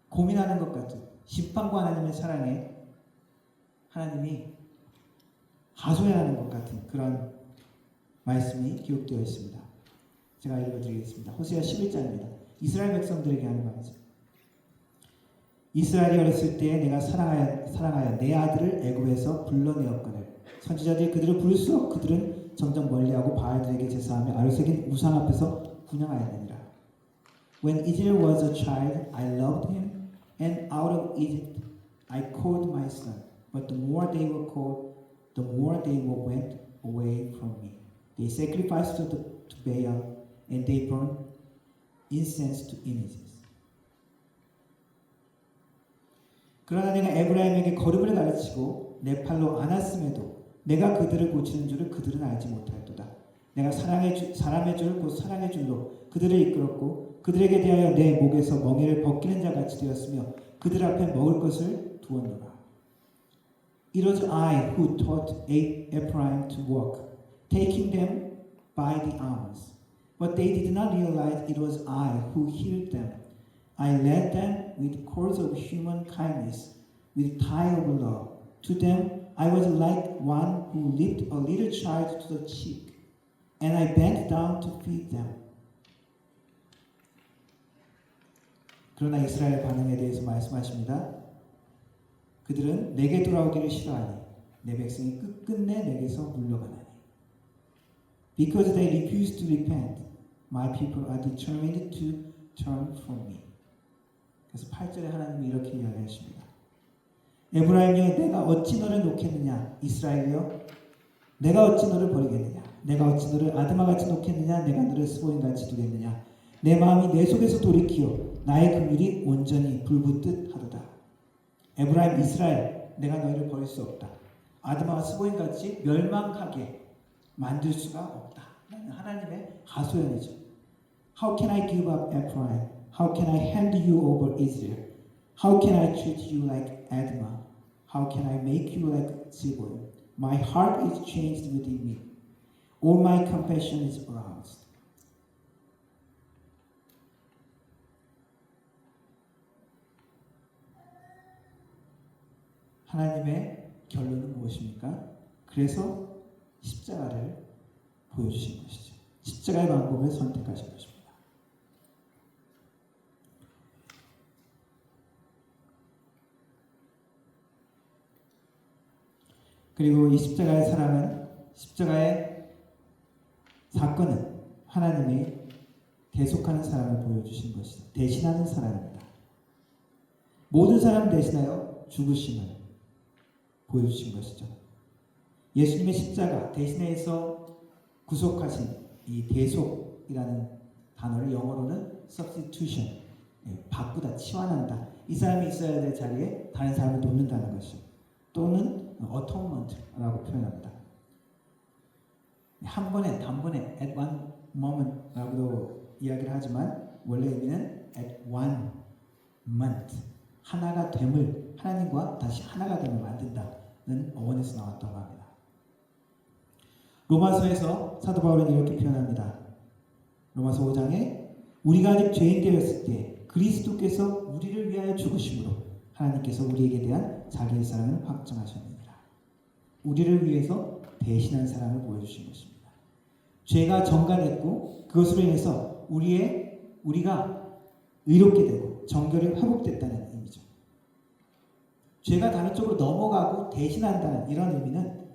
고민하는 것 같은 심판과 하나님의 사랑에 하나님이 하소연하는 것 같은 그런 말씀이 기록되어 있습니다. 제가 읽어드리겠습니다. 호세아 11장입니다. 이스라엘 백성들에게 하는 말이죠. 이스라엘이 어렸을 때에 내가 사랑하여 내 아들을 애굽에서 불러내었거늘 선지자들이 그들을 부를수록 그들은 점점 멀리하고 바알들에게 제사하며 아르색인 우상 앞에서 분향하였느니라. When Israel was a child, I loved him, and out of Egypt I called my son. But the more they were called, the more they went away from me. They sacrificed to Baal, and they burned incense to images. 그러나 내가 에브라임에게 거룩을 가르치고 내 팔로 안았음에도 내가 그들을 고치는 줄을 그들은 알지 못하였도다. 내가 사람의 줄 곧 사랑의 줄로 그들을 이끌었고 그들에게 대하여 내 목에서 멍에를 벗기는 자 같이 되었으며 그들 앞에 먹을 것을 두었노라. It was I who taught Ephraim to walk, taking them by the arms. But they did not realize it was I who healed them. I led them with cords of human kindness, with tie of love. To them I was like one who lifted a little child to the cheek, and I bent down to feed them. 그러나 이스라엘 반응에 대해서 말씀하십니다. 그들은 내게 돌아오기를 싫어하니 내 백성이 끝끝내 내게서 물러가나니. Because they refuse to repent, my people are determined to turn from me. 그래서 8절에 하나님이 이렇게 이야기하십니다. 에브라임이여 내가 어찌 너를 놓겠느냐. 이스라엘이여 내가 어찌 너를 버리겠느냐. 내가 어찌 너를 아드마같이 놓겠느냐. 내가 너를 스보임같이 두겠느냐. 내 마음이 내 속에서 돌이키어 나의 긍휼이 온전히 불붙듯 하도다. 에브라임 이스라엘 내가 너희를 버릴 수 없다. 아드마와 스보임같이 멸망하게 만들 수가 없다. 하나님의 하소연이죠. How can I give up Ephraim? How can I hand you over Israel? How can I treat you like Admah? How can I make you like Zeboim? My heart is changed within me. All my compassion is aroused. 하나님의 결론은 무엇입니까? 그래서 십자가를 보여주신 것이죠. 십자가의 방법을 선택하신 것입니다. 그리고 이 십자가의 사랑은, 십자가의 사건은 하나님이 대속하는 사랑을 보여주신 것이죠. 대신하는 사랑입니다. 모든 사람 대신하여 죽으심을 보여주신 것이죠. 예수님의 십자가 대신해서 구속하신 이 대속이라는 단어를 영어로는 substitution, 바꾸다, 치환한다. 이 사람이 있어야 될 자리에 다른 사람을 놓는다는 것이죠. 또는 atonement라고 표현합니다. 한 번에, 단번에, at one moment라고도 이야기를 하지만 원래 의미는 at one month, 하나가 됨을, 하나님과 다시 하나가 됨을 만든다는 어원에서 나왔다고 합니다. 로마서에서 사도 바울은 이렇게 표현합니다. 로마서 5장에 우리가 아직 죄인 되었을 때 그리스도께서 우리를 위하여 죽으심으로 하나님께서 우리에게 대한 자기의 사랑을 확증하셨느니라. 우리를 위해서 대신한 사랑을 보여주신 것입니다. 죄가 전가됐고 그것으로 인해서 우리가 의롭게 되고 정결이 회복됐다는 의미죠. 죄가 다른 쪽으로 넘어가고 대신한다는 이런 의미는,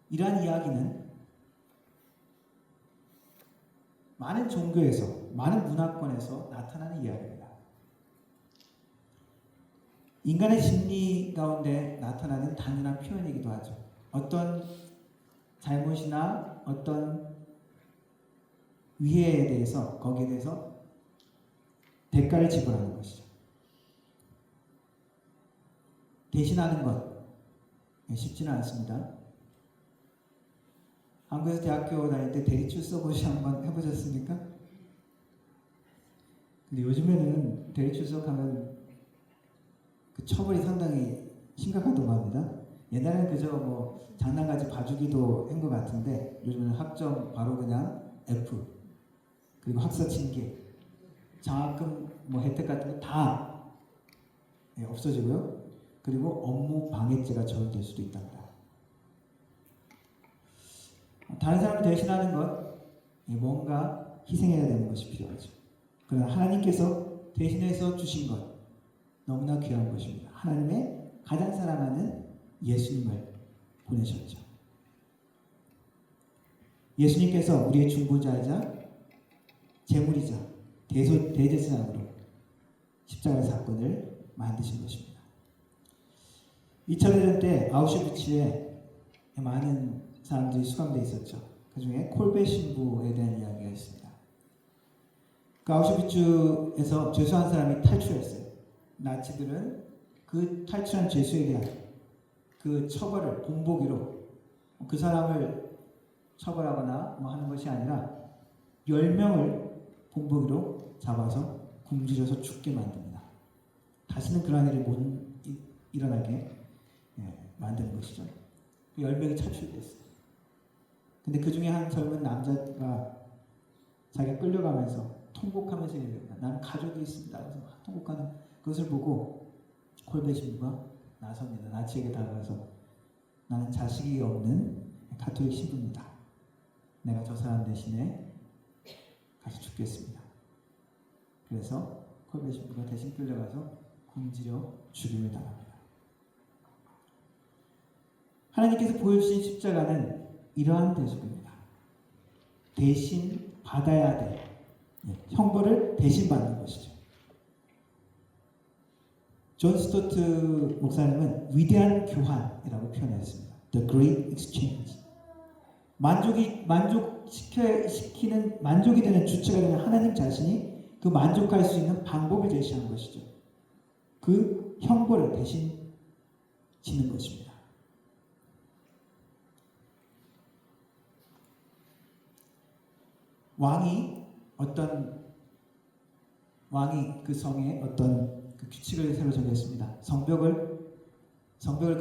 이러한 이야기는 많은 종교에서, 많은 문화권에서 나타나는 이야기입니다. 인간의 심리 가운데 나타나는 당연한 표현이기도 하죠. 어떤 잘못이나 어떤 위해에 대해서, 거기에 대해서 대가를 지불하는 것이죠. 대신하는 것 쉽지는 않습니다. 한국에서 대학교 다닐 때 대리출서 고시 한번 해보셨습니까? 근데 요즘에는 대리출석 하면 그 처벌이 상당히 심각하다고 합니다. 옛날에는 그저 뭐 장난까지 봐주기도 한 것 같은데 요즘은 학점 바로 그냥 F, 그리고 학사 징계, 장학금 뭐 혜택 같은 거 다 없어지고요. 그리고 업무 방해죄가 적용될 수도 있답니다. 다른 사람을 대신하는 것, 뭔가 희생해야 되는 것이 필요하죠. 그러나 하나님께서 대신해서 주신 것, 너무나 귀한 것입니다. 하나님의 가장 사랑하는 예수님을 보내셨죠. 예수님께서 우리의 중보자이자 제물이자 대제사장으로 십자가의 사건을 만드신 것입니다. 2차 대전 때 아우슈비츠에 많은 사람들이 수감되어 있었죠. 그 중에 콜베 신부에 대한 이야기가 있습니다. 그 아우슈비츠에서 죄수한 사람이 탈출했어요. 나치들은 그 탈출한 죄수에 대한 그 처벌을 본보기로 그 사람을 처벌하거나 뭐 하는 것이 아니라 10명을 본보기로 잡아서 굶주려서 죽게 만듭니다. 다시는 그러한 일이 못 일어나게 만드는 것이죠. 10명이 탈출됐어요. 근데 그 중에 한 젊은 남자가 자기가 끌려가면서 통곡하면서 얘기합니다. 나는 가족이 있습니다. 그래서 막 통곡하는 그것을 보고 콜베 신부가 나섭니다. 나치에게 다가가서 나는 자식이 없는 가톨릭 신부입니다. 내가 저 사람 대신에 가서 죽겠습니다. 그래서 콜베 신부가 대신 끌려가서 굶주려 죽임을 당합니다. 하나님께서 보여주신 십자가는 이러한 대속입니다. 대신 받아야 될 형벌을 대신 받는 것이죠. 존 스토트 목사님은 위대한 교환이라고 표현했습니다. The Great Exchange. 만족이 되는 주체가 되는 하나님 자신이 그 만족할 수 있는 방법을 제시한 것이죠. 그 형벌을 대신 지는 것입니다. 왕이 그 성에 어떤 그 규칙을 새로 정했습니다. 성벽을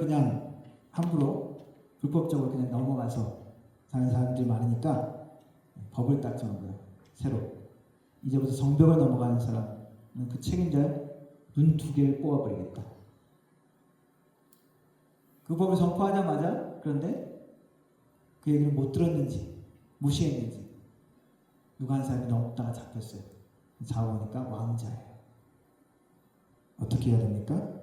그냥 함부로 불법적으로 그냥 넘어가서 사는 사람들이 많으니까 법을 딱 정한 거예요. 새로. 이제부터 성벽을 넘어가는 사람은 그 책임자의 눈 2개를 뽑아버리겠다. 그 법을 선포하자마자 그런데 그 얘기를 못 들었는지 무시했는지 누가 한 사람이 넘다가 잡혔어요. 잡아보니까 왕자예요. 어떻게 해야 됩니까?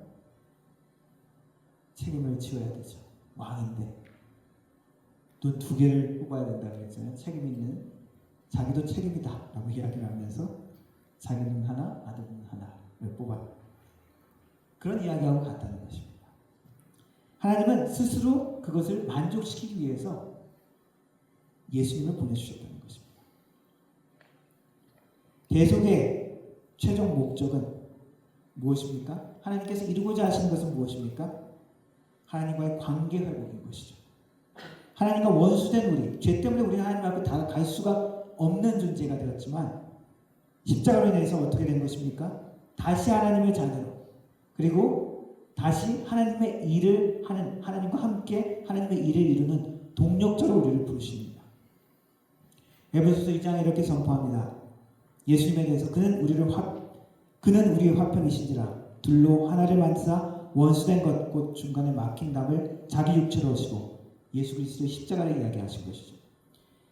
책임을 지어야 되죠. 왕인데 눈 2개를 뽑아야 된다 그랬잖아요. 책임 있는 자기도 책임이다 라고 이야기를 하면서 자기 눈 하나, 아들 눈 하나를 뽑아요. 그런 이야기하고 같다는 것입니다. 하나님은 스스로 그것을 만족시키기 위해서 예수님을 보내주셨다는 것입니다. 대속의 최종 목적은 무엇입니까? 하나님께서 이루고자 하시는 것은 무엇입니까? 하나님과의 관계 회복인 것이죠. 하나님과 원수된 우리, 죄 때문에 우리는 하나님 앞에 다 갈 수가 없는 존재가 되었지만 십자가로 인해서 어떻게 된 것입니까? 다시 하나님의 자녀로, 그리고 다시 하나님의 일을 하는, 하나님과 함께 하나님의 일을 이루는 동력자로 우리를 부르십니다. 에베소서 1장에 이렇게 선포합니다. 예수님에 대해서 그는 우리의 화평이신지라 둘로 하나를 만드사 원수된 것 곧 중간에 막힌 담을 자기 육체로 오시고 예수 그리스도의 십자가를 이야기하신 것이죠.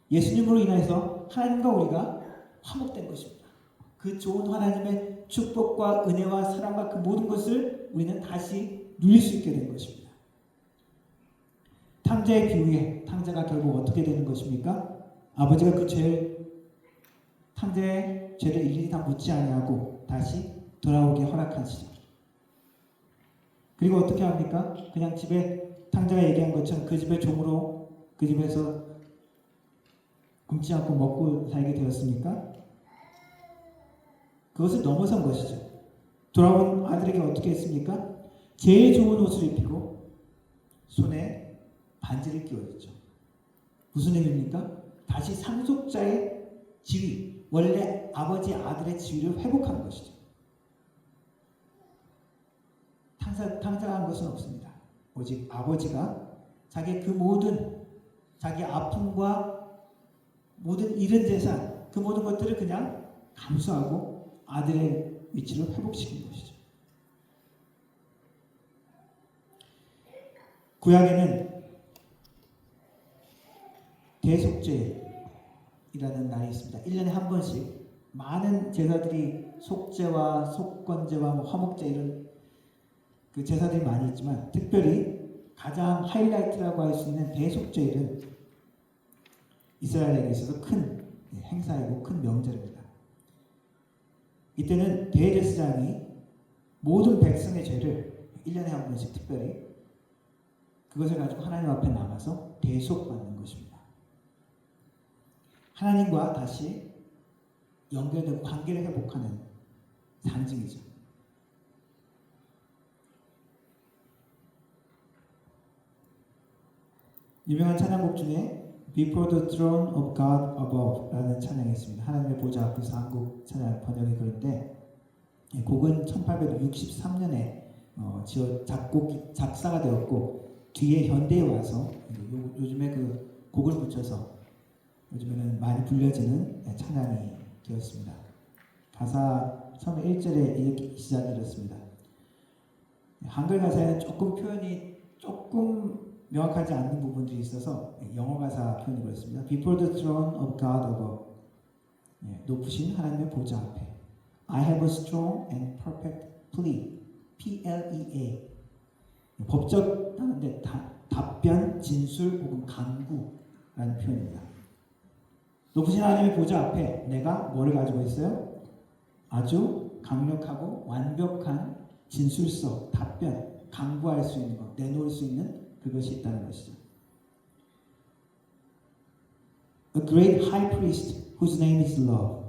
예수님으로 인해서 하나님과 우리가 화목된 것입니다. 그 좋은 하나님의 축복과 은혜와 사랑과 그 모든 것을 우리는 다시 누릴 수 있게 된 것입니다. 탕자의 비유에 탕자가 결국 어떻게 되는 것입니까? 아버지가 그 탕자의 죄를 일일이 다 묻지 아니하고 다시 돌아오게 허락하시죠. 그리고 어떻게 합니까? 그냥 집에 탕자가 얘기한 것처럼 그 집의 종으로 그 집에서 굶지 않고 먹고 살게 되었습니까? 그것을 넘어선 것이죠. 돌아온 아들에게 어떻게 했습니까? 제일 좋은 옷을 입히고 손에 반지를 끼워줬죠. 무슨 의미입니까? 다시 상속자의 지위, 원래 아버지 아들의 지위를 회복한 것이죠. 탕자가 한 것은 없습니다. 오직 아버지가 자기 그 모든 자기 아픔과 모든 잃은 재산, 그 모든 것들을 그냥 감수하고 아들의 위치를 회복시킨 것이죠. 구약에는 대속죄라는 날이 있습니다. 1년에 한 번씩 많은 제사들이 속죄와 속건제와 화목제 이런 그 제사들이 많이 있지만 특별히 가장 하이라이트라고 할 수 있는 대속죄일은 이스라엘에게 있어서 큰 행사이고 큰 명절입니다. 이때는 대제사장이 모든 백성의 죄를 1년에 한 번씩 특별히 그것을 가지고 하나님 앞에 나가서 대속받는 것입니다. 하나님과 다시 연결된 관계를 회복하는 상징이죠. 유명한 찬양곡 중에 Before the Throne of God Above라는 찬양이 있습니다. 하나님의 보좌 앞에서 한국 찬양 번역이 그런데 곡은 1863년에 작사가 되었고 뒤에 현대에 와서 요즘에 그 곡을 붙여서 요즘에는 많이 불려지는 찬양이 되었습니다. 가사 처음에 1절에 이렇게 시작이 이렇습니다. 한글 가사에는 조금 표현이 조금 명확하지 않는 부분들이 있어서 영어 가사 표현이 그렇습니다. Before the throne of God above, 높으신 하나님의 보좌 앞에 I have a strong and perfect plea, P-L-E-A, 법적 하는데 답변, 진술 혹은 강구라는 표현입니다. 높으신 하나님의 보좌 앞에 내가 뭐를 가지고 있어요? 아주 강력하고 완벽한 진술서, 답변, 강구할 수 있는 것, 내놓을 수 있는 그것이 있다는 것이죠. A great high priest whose name is love,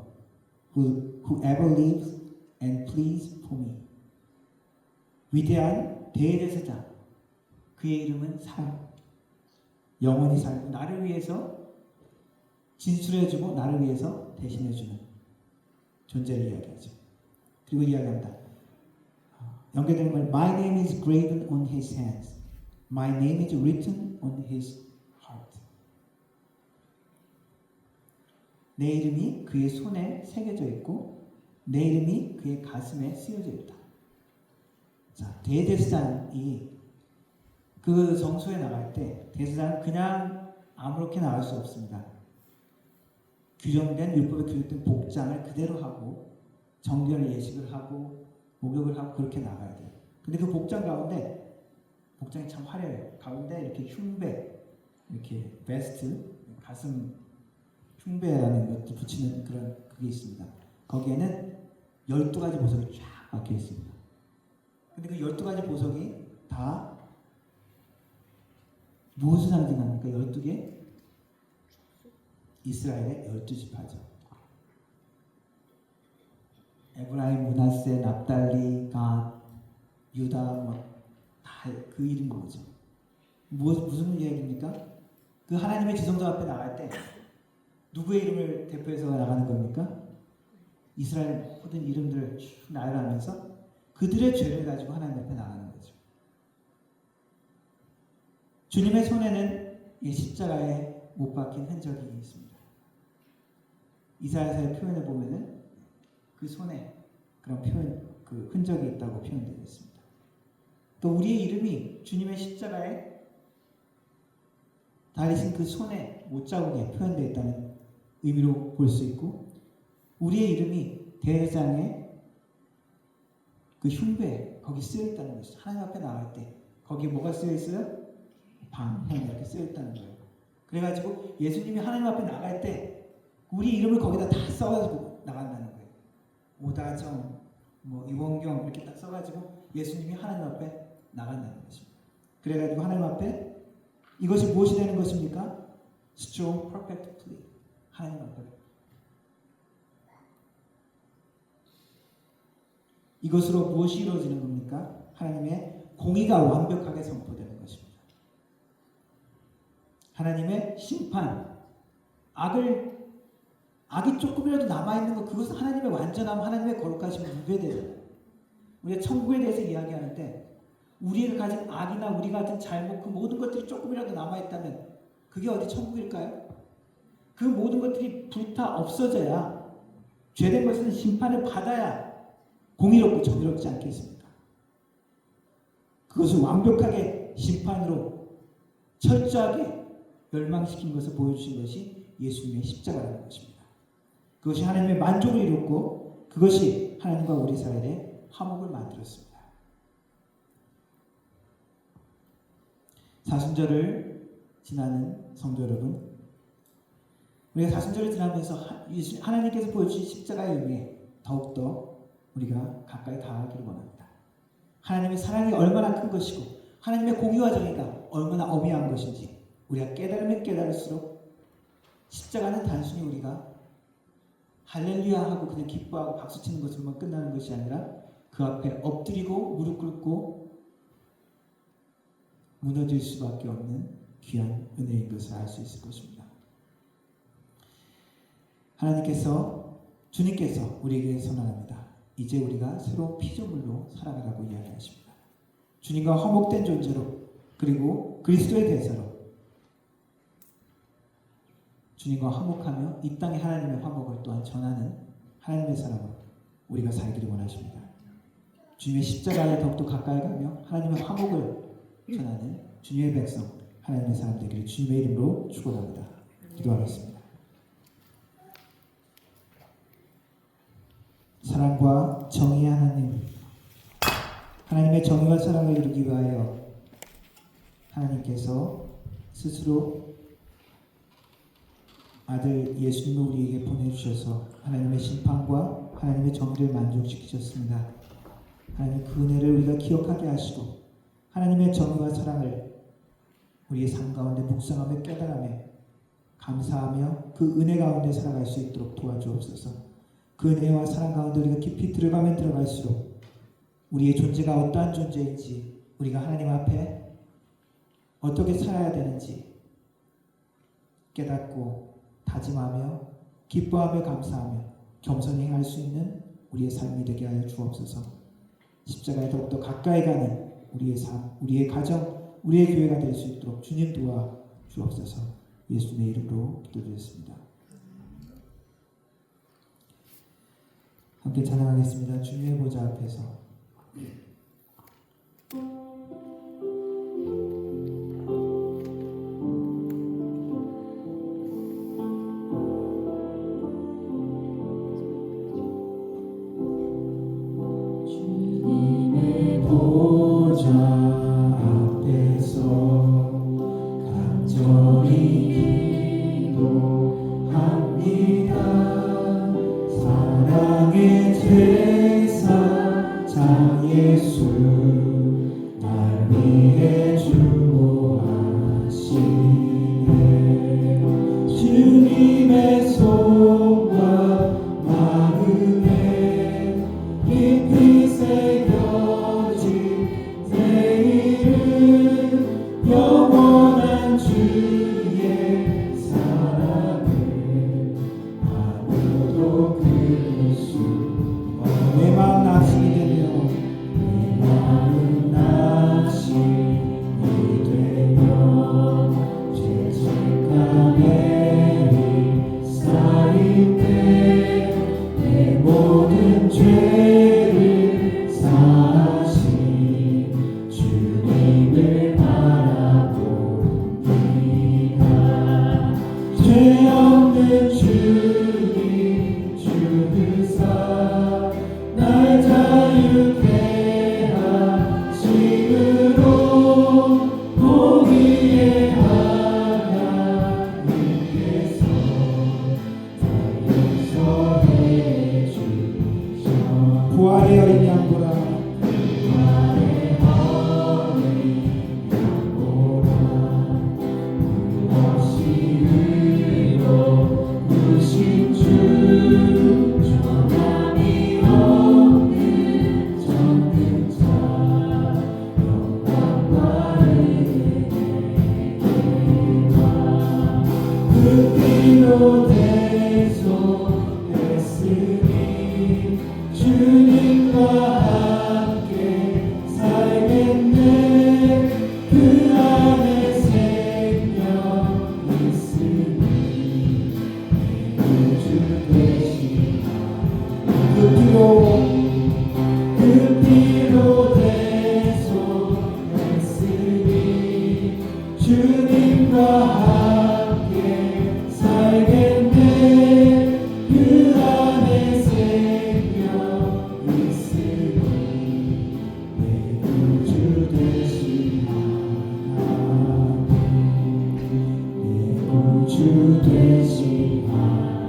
who ever lives and pleads for me. 위대한 대제사장, 그의 이름은 사랑, 영원히 살고 나를 위해서 진술해주고 나를 위해서 대신해주는 존재를 이야기하죠. 그리고 이야기합니다. 연결되는 말, My name is graven on his hands. My name is written on his heart. 내 이름이 그의 손에 새겨져 있고 내 이름이 그의 가슴에 쓰여져 있다. 자, 대제사장이 그 성소에 나갈 때 대제사장은 그냥 아무렇게 나갈 수 없습니다. 규정된 율법에 규정된 복장을 그대로 하고 정결 예식을 하고 목욕을 하고 그렇게 나가야 돼요. 근데 그 복장 가운데 복장이 참 화려해요. 가운데 이렇게 흉배, 이렇게 베스트, 가슴 흉배라는 것도 붙이는 그런 그게 있습니다. 거기에는 12가지 보석이 쫙 박혀 있습니다. 근데 그 12가지 보석이 다 무엇을 상징합니까? 12개? 이스라엘의 12지파죠. 에브라임, 므낫세, 납달리, 갓, 유다 뭐 다 그 이름이 뭐죠? 무슨 얘기입니까? 그 하나님의 지성소 앞에 나갈 때 누구의 이름을 대표해서 나가는 겁니까? 이스라엘 모든 이름들을 쭉 나열하면서 그들의 죄를 가지고 하나님 앞에 나가는 거죠. 주님의 손에는 이 십자가에 못 박힌 흔적이 있습니다. 이사야서의 표현을 보면은 그 손에 그런 그 흔적이 있다고 표현되어 있습니다. 또 우리의 이름이 주님의 십자가에 달리신 그 손에 못자국에 표현되어 있다는 의미로 볼 수 있고, 우리의 이름이 대장의 그 흉배에 거기 쓰여 있다는 것이죠. 하나님 앞에 나갈 때 거기에 뭐가 쓰여 있어요? 방향 이렇게 쓰여 있다는 거예요. 그래가지고 예수님이 하나님 앞에 나갈 때 우리 이름을 거기다 다 써가지고 나간다는 거예요. 오다정, 뭐 이원경 이렇게 딱 써가지고 예수님이 하나님 앞에 나간다는 것입니다. 그래가지고 하나님 앞에 이것이 무엇이 되는 것입니까? Strong, perfect plea. 하나님 앞에 이것으로 무엇이 이루어지는 겁니까? 하나님의 공의가 완벽하게 선포되는 것입니다. 하나님의 심판, 악이 조금이라도 남아있는 것, 그것은 하나님의 완전함, 하나님의 거룩하심을 유배되잖아요. 우리가 천국에 대해서 이야기하는데 우리가 가진 악이나 우리가 가진 잘못, 그 모든 것들이 조금이라도 남아있다면 그게 어디 천국일까요? 그 모든 것들이 불타 없어져야, 죄된 것은 심판을 받아야 공의롭고 정의롭지 않겠습니까? 그것을 완벽하게 심판으로 철저하게 멸망시킨 것을 보여주신 것이 예수님의 십자가라는 것입니다. 그것이 하나님의 만족을 이뤘고 그것이 하나님과 우리 사이의 화목을 만들었습니다. 사순절을 지나는 성도 여러분, 우리가 사순절을 지나면서 하나님께서 보여주신 십자가의 의미에 더욱더 우리가 가까이 다가가기를 원합니다. 하나님의 사랑이 얼마나 큰 것이고 하나님의 공의와 정의가 얼마나 엄미한 것인지 우리가 깨달으면 깨달을수록 십자가는 단순히 우리가 할렐루야 하고 그냥 기뻐하고 박수치는 것으로만 끝나는 것이 아니라 그 앞에 엎드리고 무릎 꿇고 무너질 수밖에 없는 귀한 은혜인 것을 알 수 있을 것입니다. 주님께서 우리에게 선언합니다. 이제 우리가 새로운 피조물로 살아가라고 이야기하십니다. 주님과 화목된 존재로, 그리고 그리스도의 대사로 주님과 화목하며 이 땅에 하나님의 화목을 또한 전하는 하나님의 사람으로 우리가 살기를 원하십니다. 주님의 십자가에 더욱더 가까이 가며 하나님의 화목을 전하는 주님의 백성, 하나님의 사람 되기를 주님의 이름으로 축원합니다. 기도하겠습니다. 사랑과 정의의 하나님, 하나님의 정의와 사랑을 이루기 위하여 하나님께서 스스로 아들 예수님을 우리에게 보내주셔서 하나님의 심판과 하나님의 정의를 만족시키셨습니다. 하나님 그 은혜를 우리가 기억하게 하시고 하나님의 정의와 사랑을 우리의 삶 가운데 묵상하며 깨달으며 감사하며 그 은혜 가운데 살아갈 수 있도록 도와주옵소서. 그 은혜와 사랑 가운데 우리가 깊이 들어가면 들어갈수록 우리의 존재가 어떠한 존재인지, 우리가 하나님 앞에 어떻게 살아야 되는지 깨닫고 다짐하며 기뻐하며 감사하며 겸손히 행할 수 있는 우리의 삶이 되게 하여 주옵소서. 십자가에 더욱더 가까이 가는 우리의 삶, 우리의 가정, 우리의 교회가 될 수 있도록 주님 도와 주옵소서. 예수님의 이름으로 기도드렸습니다. 함께 찬양하겠습니다. 주님의 보좌 앞에서. 주님의 보좌 앞에서 간절히 기도합니다. 사랑의 제사장 예수 날 위해 주모하시네. 주님의 손과 마음에 위에 하나님께서 용서해 주셔. 부활의 어린 양보라. 피로 대속했으니 주님과 함께 살겠네. 그 안에 생명 있으니 구주 되신 그 피로 대속했으니 주님과 함께 살겠네. 그 안에 생명 있으니 내 구주 되신 하나님, 내 구주 되신 하나님.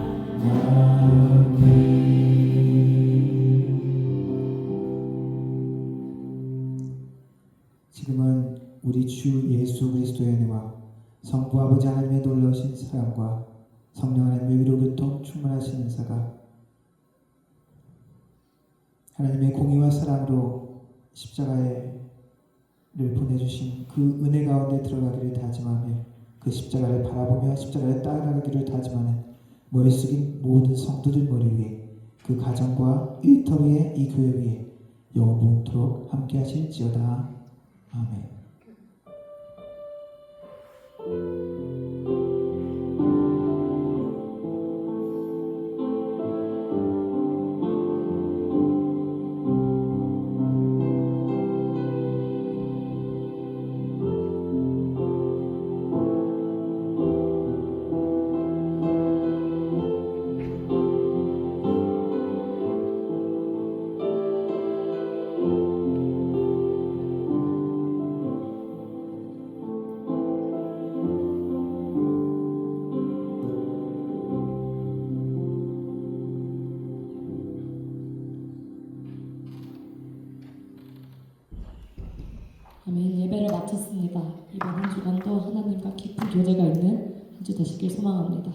지금은 우리 주 예수 그리스도의 은혜와 성부 아버지 하나님의 놀라우신 사랑과 성령 하나님의 위로 교통 충만하신 은사가 하나님의 공의와 사랑으로 십자가를 보내주신 그 은혜 가운데 들어가기를 다짐하며 그 십자가를 바라보며 십자가를 따라가기를 다짐하는 머리 숙인 모든 성도들 머리 위에 그 가정과 일터 위에 이 교회 위에 영원토록 함께 하실지어다. 아멘. 아멘. 예배를 마쳤습니다. 이번 한 주간도 하나님과 깊은 교제가 있는 한 주 되시길 소망합니다.